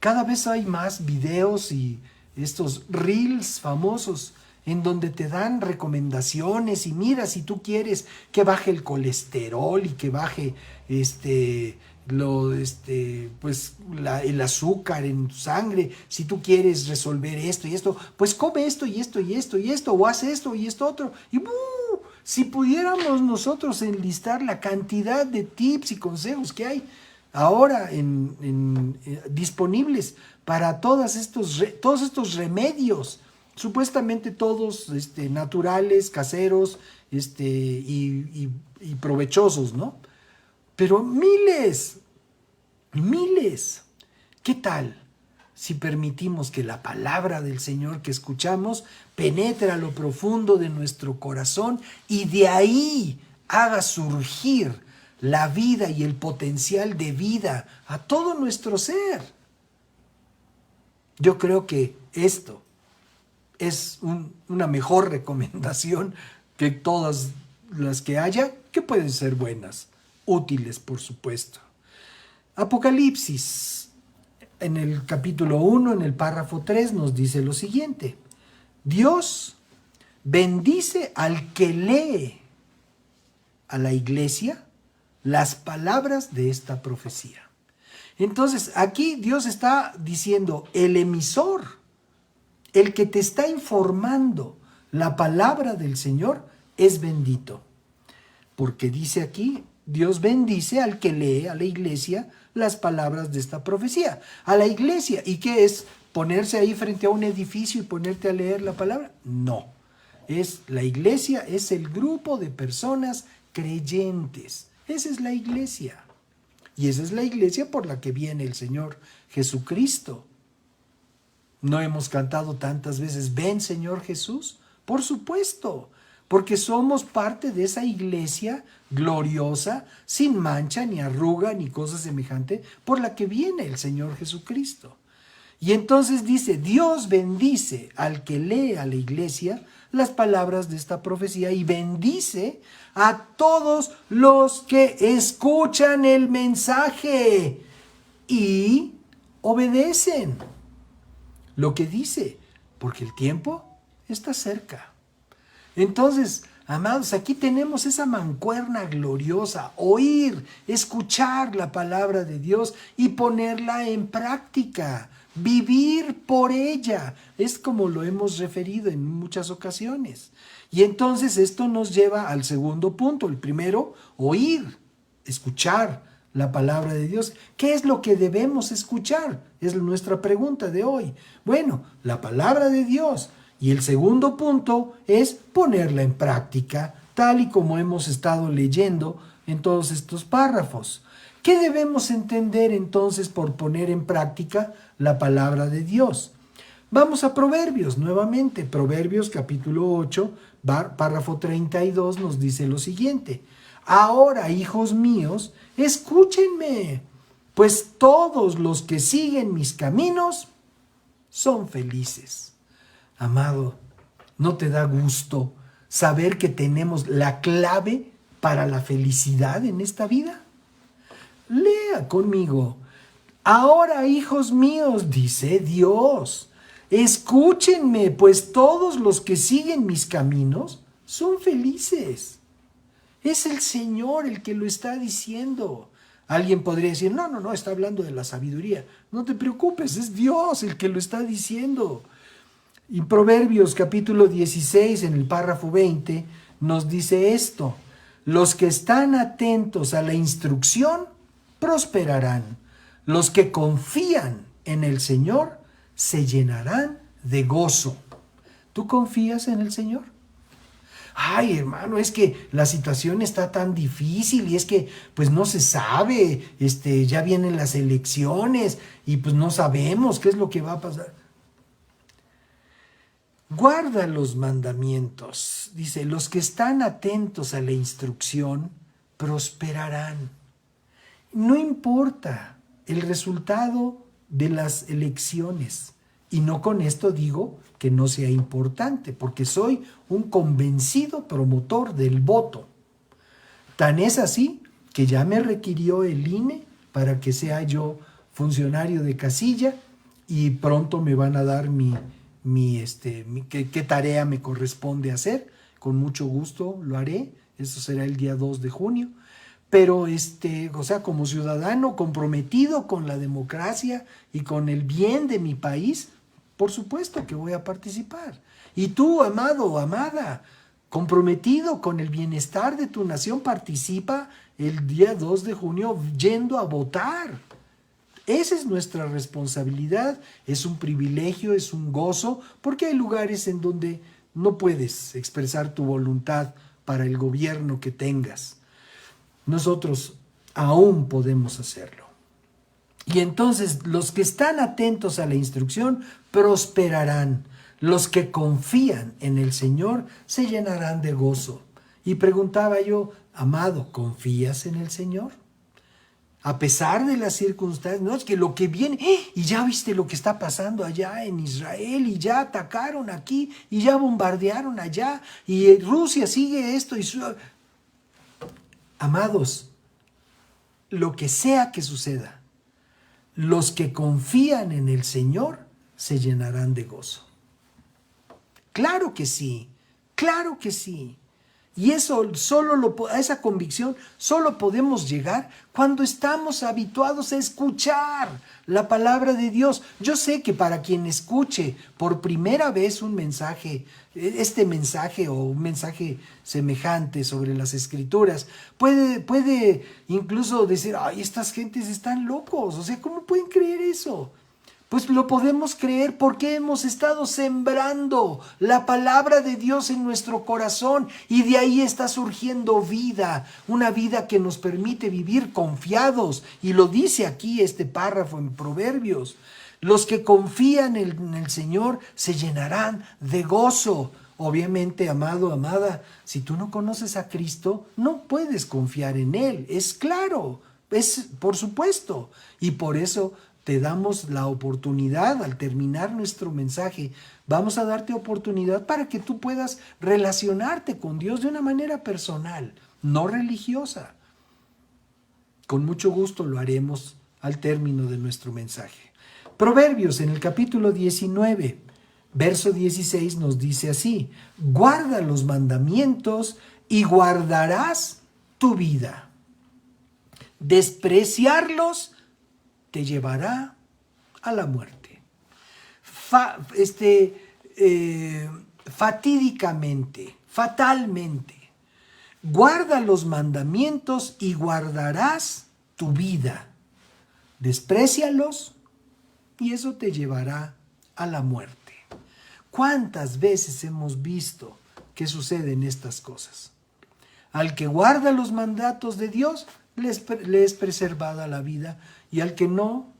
Cada vez hay más videos y estos reels famosos en donde te dan recomendaciones y mira, si tú quieres que baje el colesterol y que baje el azúcar en tu sangre, si tú quieres resolver esto y esto, pues come esto y esto y esto y esto, o haz esto y esto otro. Y si pudiéramos nosotros enlistar la cantidad de tips y consejos que hay ahora disponibles para todos estos remedios, supuestamente todos naturales, caseros y provechosos, ¿no? Pero miles. ¿Qué tal si permitimos que la palabra del Señor que escuchamos penetre a lo profundo de nuestro corazón y de ahí haga surgir la vida y el potencial de vida a todo nuestro ser? Yo creo que esto es una mejor recomendación que todas las que haya, que pueden ser buenas, útiles, por supuesto. Apocalipsis, en el capítulo 1, en el párrafo 3, nos dice lo siguiente: Dios bendice al que lee a la iglesia las palabras de esta profecía. Entonces, aquí Dios está diciendo, el emisor, el que te está informando la palabra del Señor, es bendito. Porque dice aquí, Dios bendice al que lee a la iglesia las palabras de esta profecía. A la iglesia. ¿Y qué es? ¿Ponerse ahí frente a un edificio y ponerte a leer la palabra? No. La iglesia es el grupo de personas creyentes. Esa es la iglesia. Y esa es la iglesia por la que viene el Señor Jesucristo. ¿No hemos cantado tantas veces, ven Señor Jesús? Por supuesto, porque somos parte de esa iglesia gloriosa, sin mancha, ni arruga, ni cosa semejante, por la que viene el Señor Jesucristo. Y entonces dice, Dios bendice al que lee a la iglesia las palabras de esta profecía y bendice a todos los que escuchan el mensaje y obedecen lo que dice, porque el tiempo está cerca. Entonces, amados, aquí tenemos esa mancuerna gloriosa, oír, escuchar la palabra de Dios y ponerla en práctica, vivir por ella. Es como lo hemos referido en muchas ocasiones. Y entonces esto nos lleva al segundo punto. El primero, oír, escuchar la palabra de Dios. ¿Qué es lo que debemos escuchar? Es nuestra pregunta de hoy. Bueno, la palabra de Dios. Y el segundo punto es ponerla en práctica, tal y como hemos estado leyendo en todos estos párrafos. ¿Qué debemos entender entonces por poner en práctica la palabra de Dios? Vamos a Proverbios nuevamente. Proverbios capítulo 8, párrafo 32 nos dice lo siguiente. Ahora, hijos míos, escúchenme, pues todos los que siguen mis caminos son felices. Amado, ¿no te da gusto saber que tenemos la clave para la felicidad en esta vida? Lea conmigo. Ahora, hijos míos, dice Dios, escúchenme, pues todos los que siguen mis caminos son felices. Es el Señor el que lo está diciendo. Alguien podría decir, no, está hablando de la sabiduría. No te preocupes, es Dios el que lo está diciendo. Y Proverbios capítulo 16, en el párrafo 20, nos dice esto: los que están atentos a la instrucción prosperarán. Los que confían en el Señor se llenarán de gozo. ¿Tú confías en el Señor? Ay, hermano, es que la situación está tan difícil y es que pues no se sabe, ya vienen las elecciones y pues no sabemos qué es lo que va a pasar. Guarda los mandamientos. Dice, los que están atentos a la instrucción prosperarán. No importa el resultado de las elecciones. Y no con esto digo que no sea importante, porque soy un convencido promotor del voto. Tan es así que ya me requirió el INE para que sea yo funcionario de casilla y pronto me van a dar qué tarea me corresponde hacer. Con mucho gusto lo haré. Eso será el día 2 de junio. Pero, como ciudadano comprometido con la democracia y con el bien de mi país, por supuesto que voy a participar. Y tú, amado o amada, comprometido con el bienestar de tu nación, participa el día 2 de junio yendo a votar. Esa es nuestra responsabilidad, es un privilegio, es un gozo, porque hay lugares en donde no puedes expresar tu voluntad para el gobierno que tengas. Nosotros aún podemos hacerlo. Y entonces los que están atentos a la instrucción prosperarán. Los que confían en el Señor se llenarán de gozo. Y preguntaba yo, amado, ¿confías en el Señor? A pesar de las circunstancias, no es que lo que viene, y ya viste lo que está pasando allá en Israel, y ya atacaron aquí, y ya bombardearon allá, y Rusia sigue esto, Amados, lo que sea que suceda, los que confían en el Señor se llenarán de gozo. Claro que sí, claro que sí. Y a esa convicción solo podemos llegar cuando estamos habituados a escuchar la palabra de Dios. Yo sé que para quien escuche por primera vez un mensaje, este mensaje o un mensaje semejante sobre las Escrituras, puede incluso decir, ay, estas gentes están locos, o sea, ¿cómo pueden creer eso? Pues lo podemos creer porque hemos estado sembrando la palabra de Dios en nuestro corazón y de ahí está surgiendo vida, una vida que nos permite vivir confiados. Y lo dice aquí este párrafo en Proverbios. Los que confían en el Señor se llenarán de gozo. Obviamente, amado, amada, si tú no conoces a Cristo, no puedes confiar en Él. Es claro, es por supuesto. Y por eso te damos la oportunidad al terminar nuestro mensaje. Vamos a darte oportunidad para que tú puedas relacionarte con Dios de una manera personal, no religiosa. Con mucho gusto lo haremos al término de nuestro mensaje. Proverbios en el capítulo 19, verso 16 nos dice así: guarda los mandamientos y guardarás tu vida. Despreciarlos te llevará a la muerte. Fatídicamente, fatalmente. Guarda los mandamientos y guardarás tu vida. Desprécialos y eso te llevará a la muerte. ¿Cuántas veces hemos visto que suceden estas cosas? Al que guarda los mandatos de Dios, le es preservada la vida, y al que no,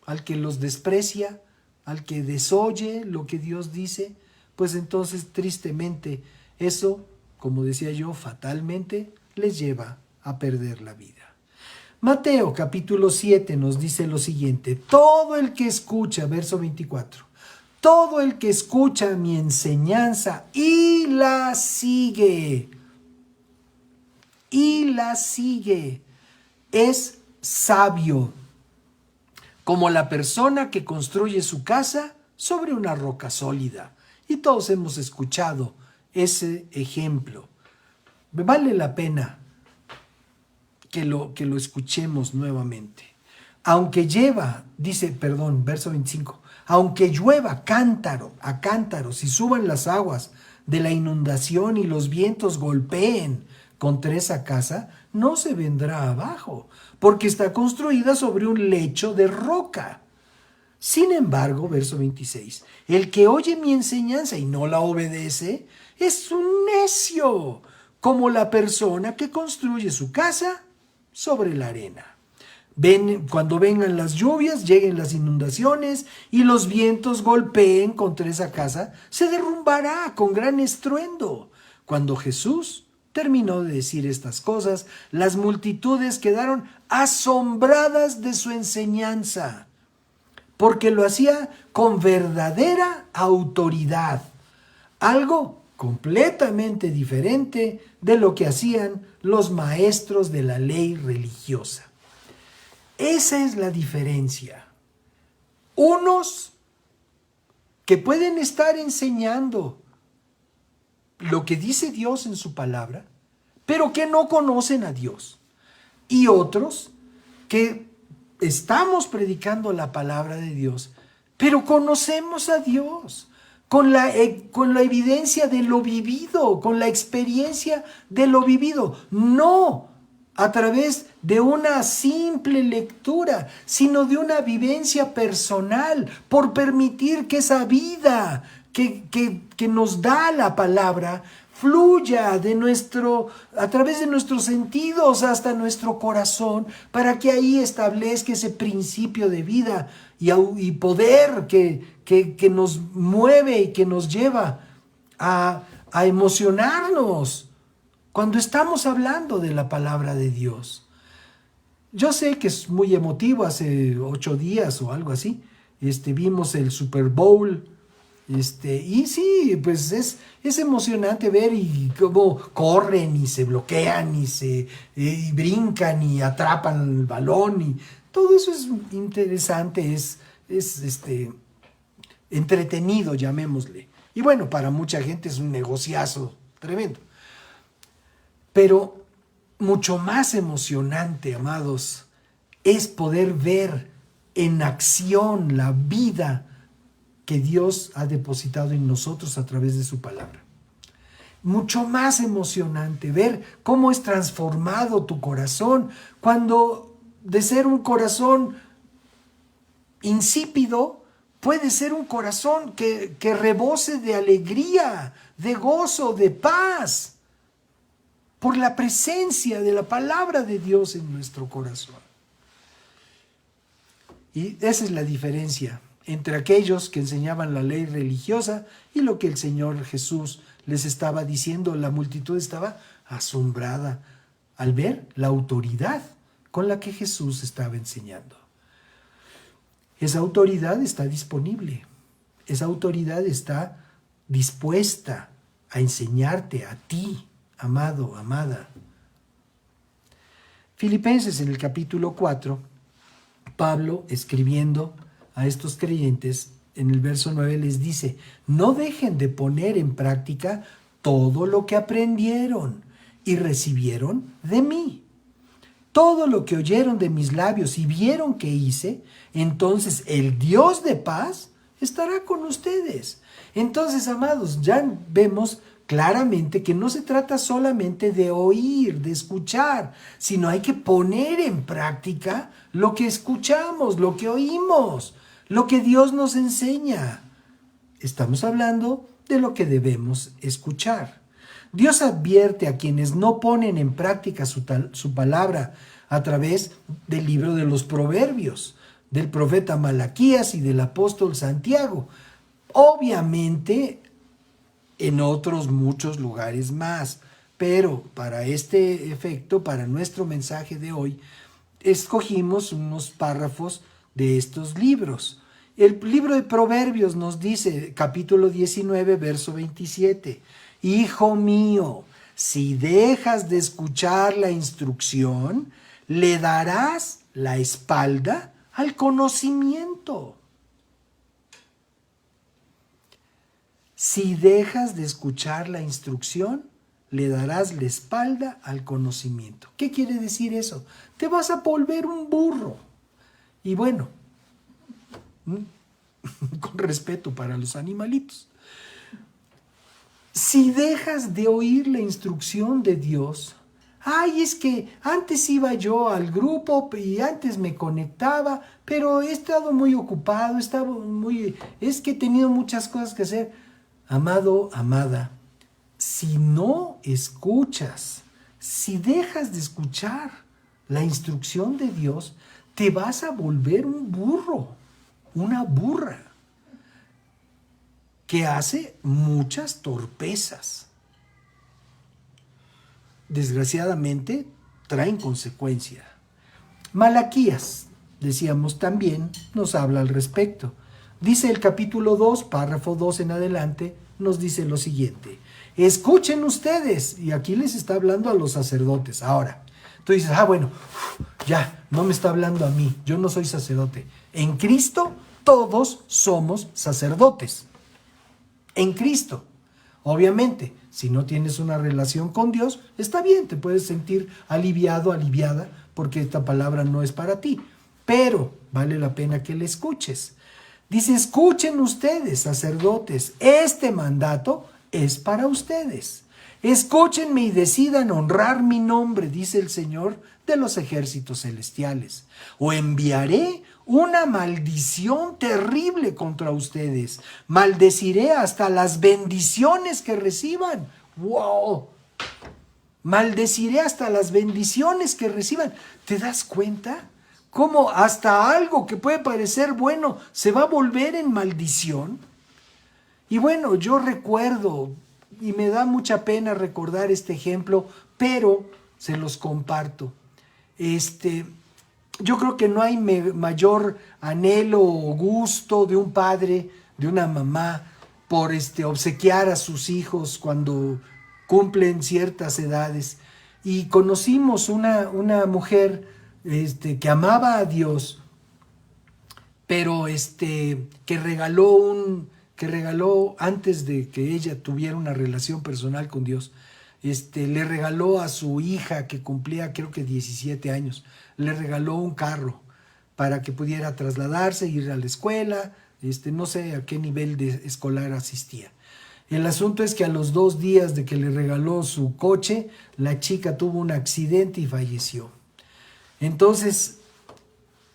al que los desprecia, al que desoye lo que Dios dice, pues entonces tristemente eso, como decía yo, fatalmente les lleva a perder la vida. Mateo capítulo 7 nos dice lo siguiente: todo el que escucha, verso 24, todo el que escucha mi enseñanza y la sigue, es sabio, como la persona que construye su casa sobre una roca sólida. Y todos hemos escuchado ese ejemplo. Vale la pena que lo escuchemos nuevamente. Verso 25, aunque llueva a cántaros y suban las aguas de la inundación y los vientos golpeen contra esa casa, no se vendrá abajo, porque está construida sobre un lecho de roca. Sin embargo, verso 26, el que oye mi enseñanza y no la obedece es un necio, como la persona que construye su casa sobre la arena. Cuando vengan las lluvias, lleguen las inundaciones y los vientos golpeen contra esa casa, se derrumbará con gran estruendo. Cuando Jesús terminó de decir estas cosas, las multitudes quedaron asombradas de su enseñanza, porque lo hacía con verdadera autoridad, algo completamente diferente de lo que hacían los maestros de la ley religiosa. Esa es la diferencia. Unos que pueden estar enseñando lo que dice Dios en su palabra, pero que no conocen a Dios. Y otros que estamos predicando la palabra de Dios, pero conocemos a Dios con la evidencia de lo vivido, con la experiencia de lo vivido. No a través de una simple lectura, sino de una vivencia personal, por permitir que esa vida que nos da la palabra fluya a través de nuestros sentidos hasta nuestro corazón, para que ahí establezca ese principio de vida y poder que nos mueve y que nos lleva a emocionarnos cuando estamos hablando de la palabra de Dios. Yo sé que es muy emotivo. Hace 8 días o algo así, vimos el Super Bowl Y sí, pues es emocionante ver y cómo corren y se bloquean y brincan y atrapan el balón y todo eso es interesante, es entretenido, llamémosle. Y bueno, para mucha gente es un negociazo tremendo. Pero mucho más emocionante, amados, es poder ver en acción la vida que Dios ha depositado en nosotros a través de su palabra. Mucho más emocionante ver cómo es transformado tu corazón cuando de ser un corazón insípido puede ser un corazón que rebose de alegría, de gozo, de paz, por la presencia de la palabra de Dios en nuestro corazón. Y esa es la diferencia entre aquellos que enseñaban la ley religiosa y lo que el Señor Jesús les estaba diciendo. La multitud estaba asombrada al ver la autoridad con la que Jesús estaba enseñando. Esa autoridad está disponible. Esa autoridad está dispuesta a enseñarte a ti, amado, amada. Filipenses en el capítulo 4, Pablo, escribiendo a estos creyentes, en el verso 9 les dice: no dejen de poner en práctica todo lo que aprendieron y recibieron de mí. Todo lo que oyeron de mis labios y vieron que hice, entonces el Dios de paz estará con ustedes. Entonces, amados, ya vemos claramente que no se trata solamente de oír, de escuchar, sino hay que poner en práctica lo que escuchamos, lo que oímos, lo que Dios nos enseña. Estamos hablando de lo que debemos escuchar. Dios advierte a quienes no ponen en práctica su palabra a través del libro de los Proverbios, del profeta Malaquías y del apóstol Santiago. Obviamente, en otros muchos lugares más. Pero para este efecto, para nuestro mensaje de hoy, escogimos unos párrafos de estos libros. El libro de Proverbios nos dice, capítulo 19, verso 27, Hijo mío, si dejas de escuchar la instrucción, le darás la espalda al conocimiento. Si dejas de escuchar la instrucción, le darás la espalda al conocimiento. ¿Qué quiere decir eso? Te vas a volver un burro. Y bueno, con respeto para los animalitos. Si dejas de oír la instrucción de Dios, ay, es que antes iba yo al grupo y antes me conectaba, pero he estado muy ocupado, es que he tenido muchas cosas que hacer. Amado, amada, si no escuchas, si dejas de escuchar la instrucción de Dios, te vas a volver un burro, una burra, que hace muchas torpezas. Desgraciadamente, traen consecuencia. Malaquías, decíamos también, nos habla al respecto. Dice el capítulo 2, párrafo 2 en adelante, nos dice lo siguiente: escuchen ustedes, y aquí les está hablando a los sacerdotes. Ahora, tú dices, bueno, ya, no me está hablando a mí, yo no soy sacerdote. En Cristo todos somos sacerdotes. En Cristo. Obviamente, si no tienes una relación con Dios, está bien, te puedes sentir aliviado, aliviada, porque esta palabra no es para ti. Pero vale la pena que la escuches. Dice, escuchen ustedes, sacerdotes, este mandato es para ustedes. Escúchenme y decidan honrar mi nombre, dice el Señor de los ejércitos celestiales. O enviaré una maldición terrible contra ustedes. Maldeciré hasta las bendiciones que reciban. ¡Wow! Maldeciré hasta las bendiciones que reciban. ¿Te das cuenta? Cómo hasta algo que puede parecer bueno se va a volver en maldición. Y bueno, yo recuerdo, y me da mucha pena recordar este ejemplo, pero se los comparto. Yo creo que no hay mayor anhelo o gusto de un padre, de una mamá, por obsequiar a sus hijos cuando cumplen ciertas edades. Y conocimos una mujer que amaba a Dios, pero que regaló antes de que ella tuviera una relación personal con Dios, le regaló a su hija que cumplía creo que 17 años, le regaló un carro para que pudiera trasladarse, ir a la escuela, no sé a qué nivel escolar asistía. El asunto es que a los 2 días de que le regaló su coche, la chica tuvo un accidente y falleció. Entonces,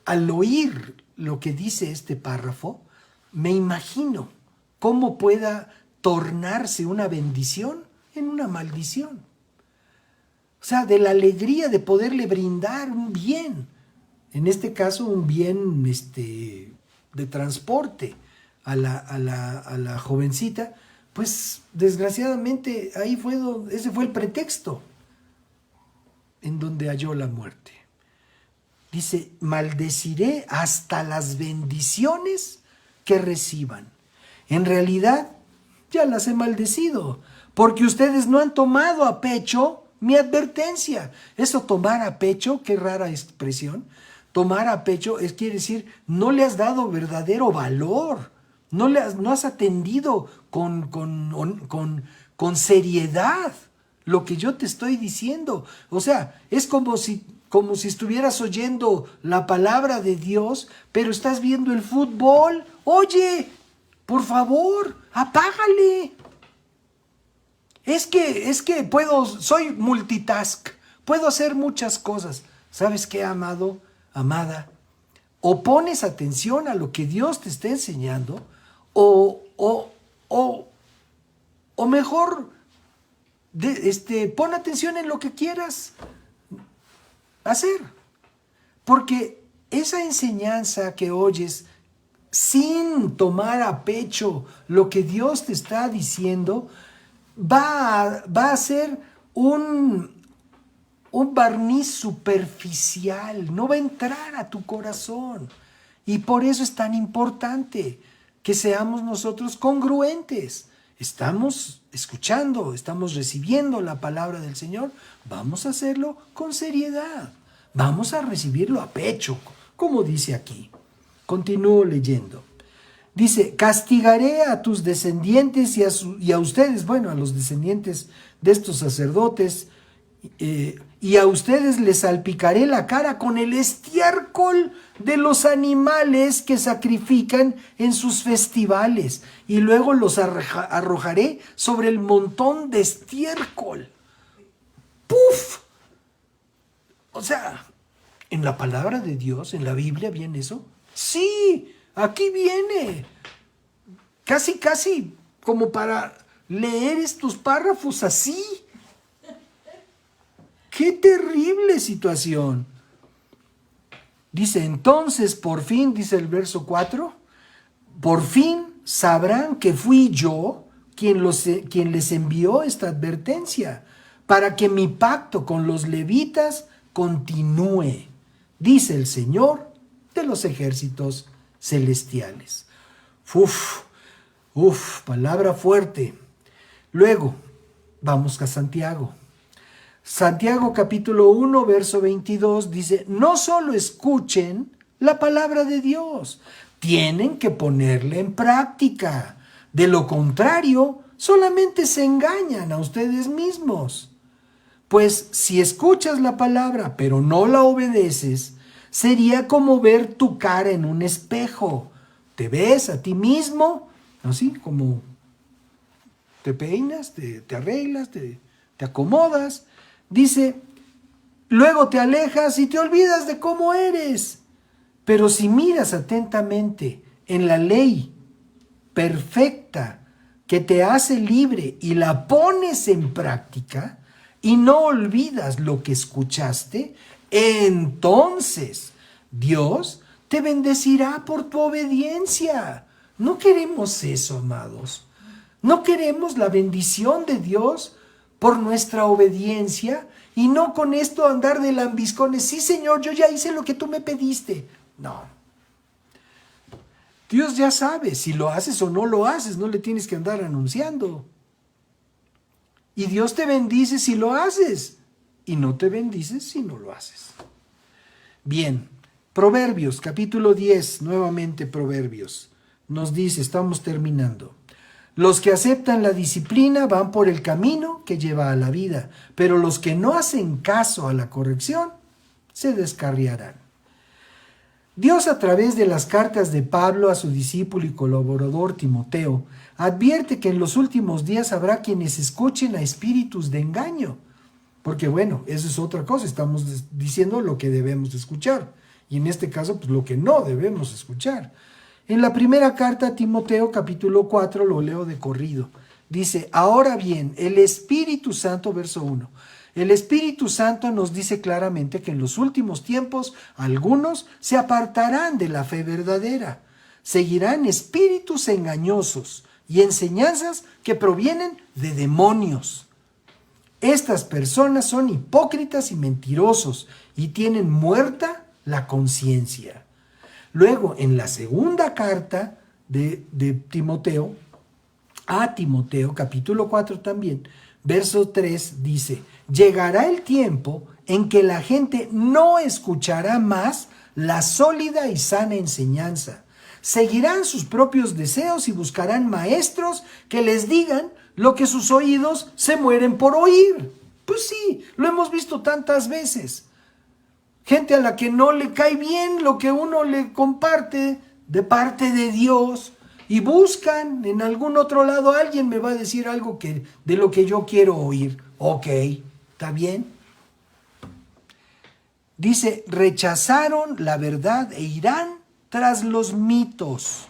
al oír lo que dice este párrafo, me imagino cómo pueda tornarse una bendición en una maldición. O sea, de la alegría de poderle brindar un bien, en este caso un bien de transporte a la jovencita, pues desgraciadamente ese fue el pretexto en donde halló la muerte. Dice, maldeciré hasta las bendiciones que reciban. En realidad, ya las he maldecido, porque ustedes no han tomado a pecho mi advertencia. Eso, tomar a pecho, qué rara expresión. Tomar a pecho quiere decir, no le has dado verdadero valor, no has atendido con seriedad lo que yo te estoy diciendo. O sea, es como si estuvieras oyendo la palabra de Dios, pero estás viendo el fútbol. Oye, por favor, apágale. Es que soy multitask, puedo hacer muchas cosas. ¿Sabes qué, amado, amada? O pones atención a lo que Dios te está enseñando, o mejor, pon atención en lo que quieras hacer, porque esa enseñanza que oyes sin tomar a pecho lo que Dios te está diciendo va a ser un barniz superficial, no va a entrar a tu corazón. Y por eso es tan importante que seamos nosotros congruentes. Estamos escuchando, estamos recibiendo la palabra del Señor, vamos a hacerlo con seriedad, vamos a recibirlo a pecho, como dice aquí. Continúo leyendo. Dice, castigaré a tus descendientes y a ustedes, bueno, a los descendientes de estos sacerdotes, y a ustedes les salpicaré la cara con el estiércol de los animales que sacrifican en sus festivales, y luego los arrojaré sobre el montón de estiércol. ¡Puf! O sea, ¿en la palabra de Dios, en la Biblia, viene eso? Sí, aquí viene. Casi como para leer estos párrafos así. ¡Qué terrible situación! Dice, entonces, por fin, dice el verso 4, por fin sabrán que fui yo quien les envió esta advertencia, para que mi pacto con los levitas continúe, dice el Señor de los ejércitos celestiales. Palabra fuerte. Luego, vamos a Santiago. Santiago capítulo 1, verso 22 dice, no solo escuchen la palabra de Dios, tienen que ponerla en práctica. De lo contrario, solamente se engañan a ustedes mismos. Pues si escuchas la palabra, pero no la obedeces, sería como ver tu cara en un espejo. Te ves a ti mismo, así como te peinas, te arreglas, te acomodas. Dice, luego te alejas y te olvidas de cómo eres. Pero si miras atentamente en la ley perfecta que te hace libre y la pones en práctica y no olvidas lo que escuchaste, entonces Dios te bendecirá por tu obediencia. No queremos eso, amados. No queremos la bendición de Dios por nuestra obediencia y no con esto andar de lambiscones. Sí, Señor, yo ya hice lo que tú me pediste. No. Dios ya sabe si lo haces o no lo haces, no le tienes que andar anunciando. Y Dios te bendice si lo haces y no te bendice si no lo haces. Bien, Proverbios, capítulo 10, nuevamente Proverbios, nos dice, estamos terminando. Los que aceptan la disciplina van por el camino que lleva a la vida, pero los que no hacen caso a la corrección se descarriarán. Dios, a través de las cartas de Pablo a su discípulo y colaborador Timoteo, advierte que en los últimos días habrá quienes escuchen a espíritus de engaño. Porque bueno, eso es otra cosa, estamos diciendo lo que debemos escuchar. Y en este caso, pues lo que no debemos escuchar. En la primera carta a Timoteo, capítulo 4, lo leo de corrido. Dice, ahora bien, el Espíritu Santo, verso 1. El Espíritu Santo nos dice claramente que en los últimos tiempos algunos se apartarán de la fe verdadera. Seguirán espíritus engañosos y enseñanzas que provienen de demonios. Estas personas son hipócritas y mentirosos y tienen muerta la conciencia. Luego, en la segunda carta de Timoteo, a Timoteo, capítulo 4 también, verso 3 dice, llegará el tiempo en que la gente no escuchará más la sólida y sana enseñanza. Seguirán sus propios deseos y buscarán maestros que les digan lo que sus oídos se mueren por oír. Pues sí, lo hemos visto tantas veces. Gente a la que no le cae bien lo que uno le comparte de parte de Dios y buscan en algún otro lado, alguien me va a decir algo de lo que yo quiero oír. Ok, ¿está bien? Dice, rechazaron la verdad e irán tras los mitos.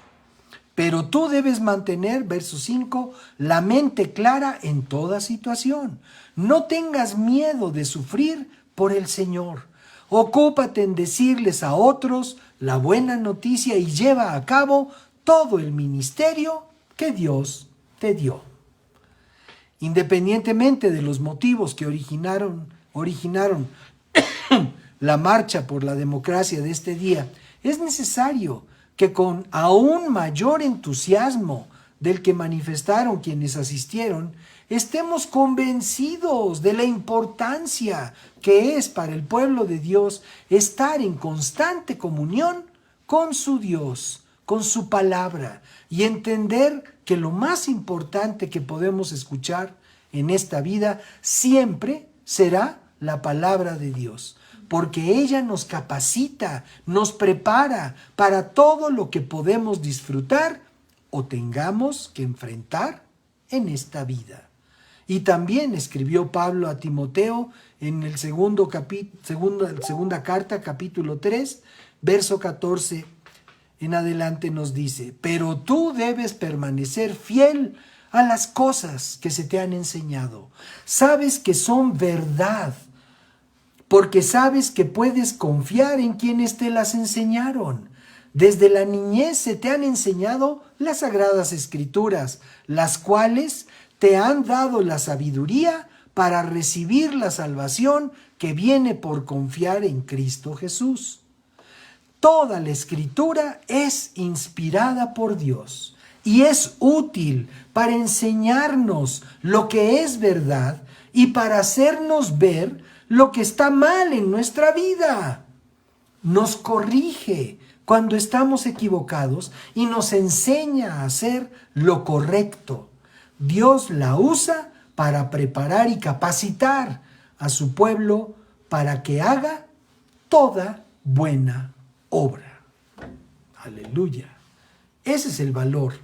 Pero tú debes mantener, verso 5, la mente clara en toda situación. No tengas miedo de sufrir por el Señor. Ocúpate en decirles a otros la buena noticia y lleva a cabo todo el ministerio que Dios te dio. Independientemente de los motivos que originaron la marcha por la democracia de este día, es necesario que con aún mayor entusiasmo del que manifestaron quienes asistieron, estemos convencidos de la importancia que es para el pueblo de Dios estar en constante comunión con su Dios, con su palabra, y entender que lo más importante que podemos escuchar en esta vida siempre será la palabra de Dios, porque ella nos capacita, nos prepara para todo lo que podemos disfrutar o tengamos que enfrentar en esta vida. Y también escribió Pablo a Timoteo en el segunda carta, capítulo 3, verso 14 en adelante nos dice, pero tú debes permanecer fiel a las cosas que se te han enseñado. Sabes que son verdad, porque sabes que puedes confiar en quienes te las enseñaron. Desde la niñez se te han enseñado las sagradas escrituras, las cuales te han dado la sabiduría para recibir la salvación que viene por confiar en Cristo Jesús. Toda la escritura es inspirada por Dios y es útil para enseñarnos lo que es verdad y para hacernos ver lo que está mal en nuestra vida. Nos corrige cuando estamos equivocados y nos enseña a hacer lo correcto. Dios la usa para preparar y capacitar a su pueblo para que haga toda buena obra. Aleluya. Ese es el valor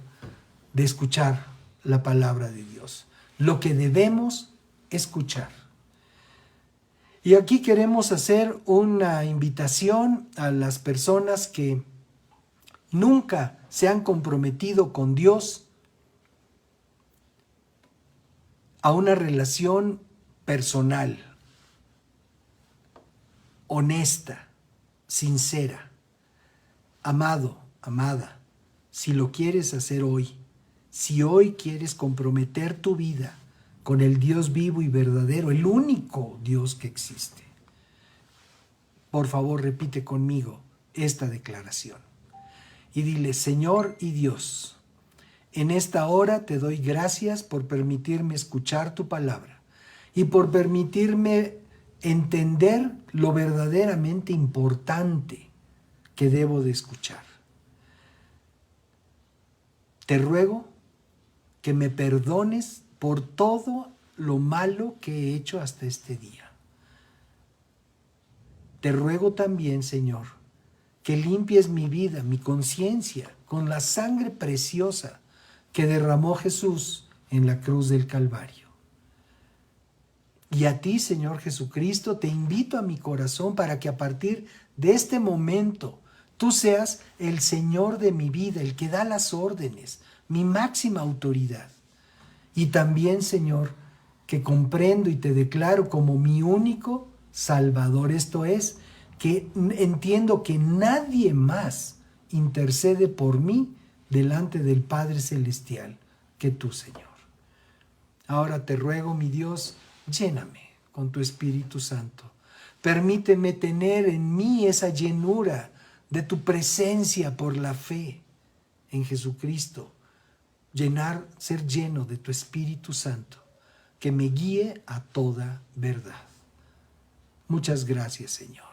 de escuchar la palabra de Dios. Lo que debemos escuchar. Y aquí queremos hacer una invitación a las personas que nunca se han comprometido con Dios a una relación personal, honesta, sincera. Amado, amada, si lo quieres hacer hoy, si hoy quieres comprometer tu vida con el Dios vivo y verdadero, el único Dios que existe, por favor repite conmigo esta declaración. y dile: Señor y Dios, en esta hora te doy gracias por permitirme escuchar tu palabra y por permitirme entender lo verdaderamente importante que debo de escuchar. Te ruego que me perdones por todo lo malo que he hecho hasta este día. Te ruego también, Señor, que limpies mi vida, mi conciencia, con la sangre preciosa que derramó Jesús en la cruz del Calvario. Y a ti, Señor Jesucristo, te invito a mi corazón para que a partir de este momento tú seas el Señor de mi vida, el que da las órdenes, mi máxima autoridad. Y también, Señor, que comprendo y te declaro como mi único Salvador. Esto es, que entiendo que nadie más intercede por mí delante del Padre Celestial que tú, Señor. Ahora te ruego, mi Dios, lléname con tu Espíritu Santo. Permíteme tener en mí esa llenura de tu presencia por la fe en Jesucristo. Ser lleno de tu Espíritu Santo, que me guíe a toda verdad. Muchas gracias, Señor.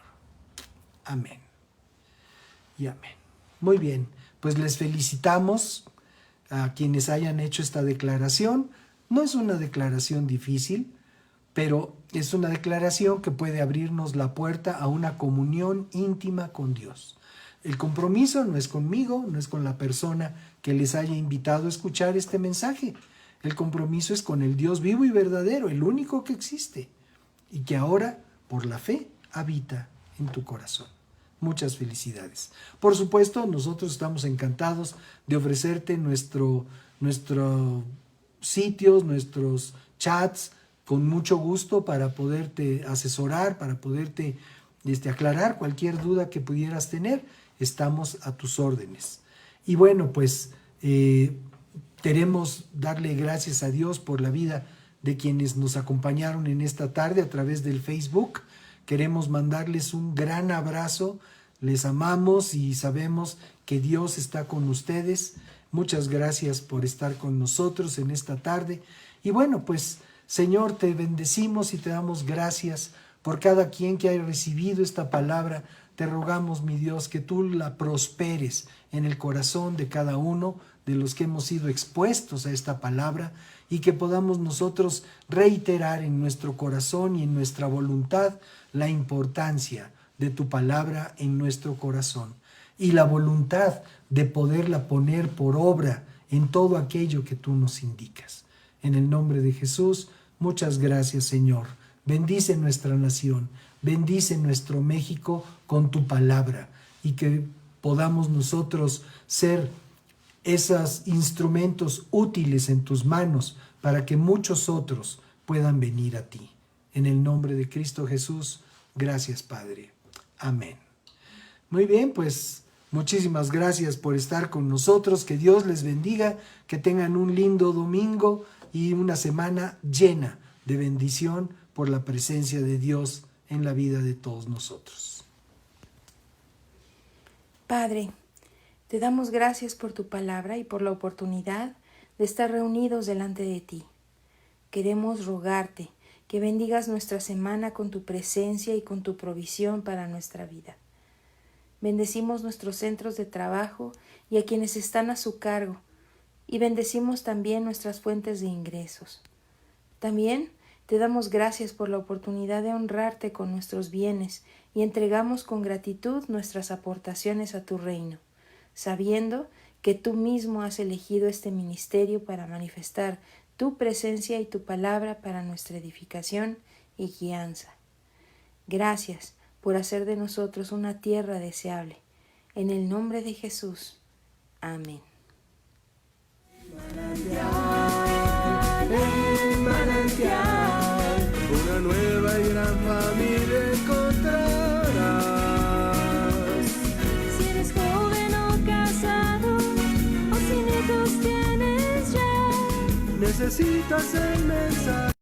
Amén. Y amén. Muy bien, pues les felicitamos a quienes hayan hecho esta declaración. No es una declaración difícil, pero es una declaración que puede abrirnos la puerta a una comunión íntima con Dios. El compromiso no es conmigo, no es con la persona que les haya invitado a escuchar este mensaje. El compromiso es con el Dios vivo y verdadero, el único que existe, y que ahora, por la fe, habita en tu corazón. Muchas felicidades. Por supuesto, nosotros estamos encantados de ofrecerte nuestros sitios, nuestros chats, con mucho gusto para poderte asesorar, para poderte aclarar cualquier duda que pudieras tener. Estamos a tus órdenes. Y bueno, pues queremos darle gracias a Dios por la vida de quienes nos acompañaron en esta tarde a través del Facebook. Queremos mandarles un gran abrazo. Les amamos y sabemos que Dios está con ustedes. Muchas gracias por estar con nosotros en esta tarde. Y bueno, pues Señor, te bendecimos y te damos gracias por cada quien que haya recibido esta palabra. Te rogamos, mi Dios, que tú la prosperes en el corazón de cada uno de los que hemos sido expuestos a esta palabra y que podamos nosotros reiterar en nuestro corazón y en nuestra voluntad la importancia de tu palabra en nuestro corazón y la voluntad de poderla poner por obra en todo aquello que tú nos indicas. En el nombre de Jesús, muchas gracias, Señor. Bendice nuestra nación, bendice nuestro México con tu palabra y que podamos nosotros ser esos instrumentos útiles en tus manos para que muchos otros puedan venir a ti. En el nombre de Cristo Jesús, gracias, Padre. Amén. Muy bien, pues muchísimas gracias por estar con nosotros. Que Dios les bendiga, que tengan un lindo domingo y una semana llena de bendición por la presencia de Dios en la vida de todos nosotros. Padre, te damos gracias por tu palabra y por la oportunidad de estar reunidos delante de ti. Queremos rogarte que bendigas nuestra semana con tu presencia y con tu provisión para nuestra vida. Bendecimos nuestros centros de trabajo y a quienes están a su cargo, y bendecimos también nuestras fuentes de ingresos. También te damos gracias por la oportunidad de honrarte con nuestros bienes y entregamos con gratitud nuestras aportaciones a tu reino, sabiendo que tú mismo has elegido este ministerio para manifestar tu presencia y tu palabra para nuestra edificación y guianza. Gracias por hacer de nosotros una tierra deseable. En el nombre de Jesús. Amén. Manantial, una nueva y gran familia encontrarás. Si eres joven o casado, o si nietos tienes ya, Necesitas el mensaje.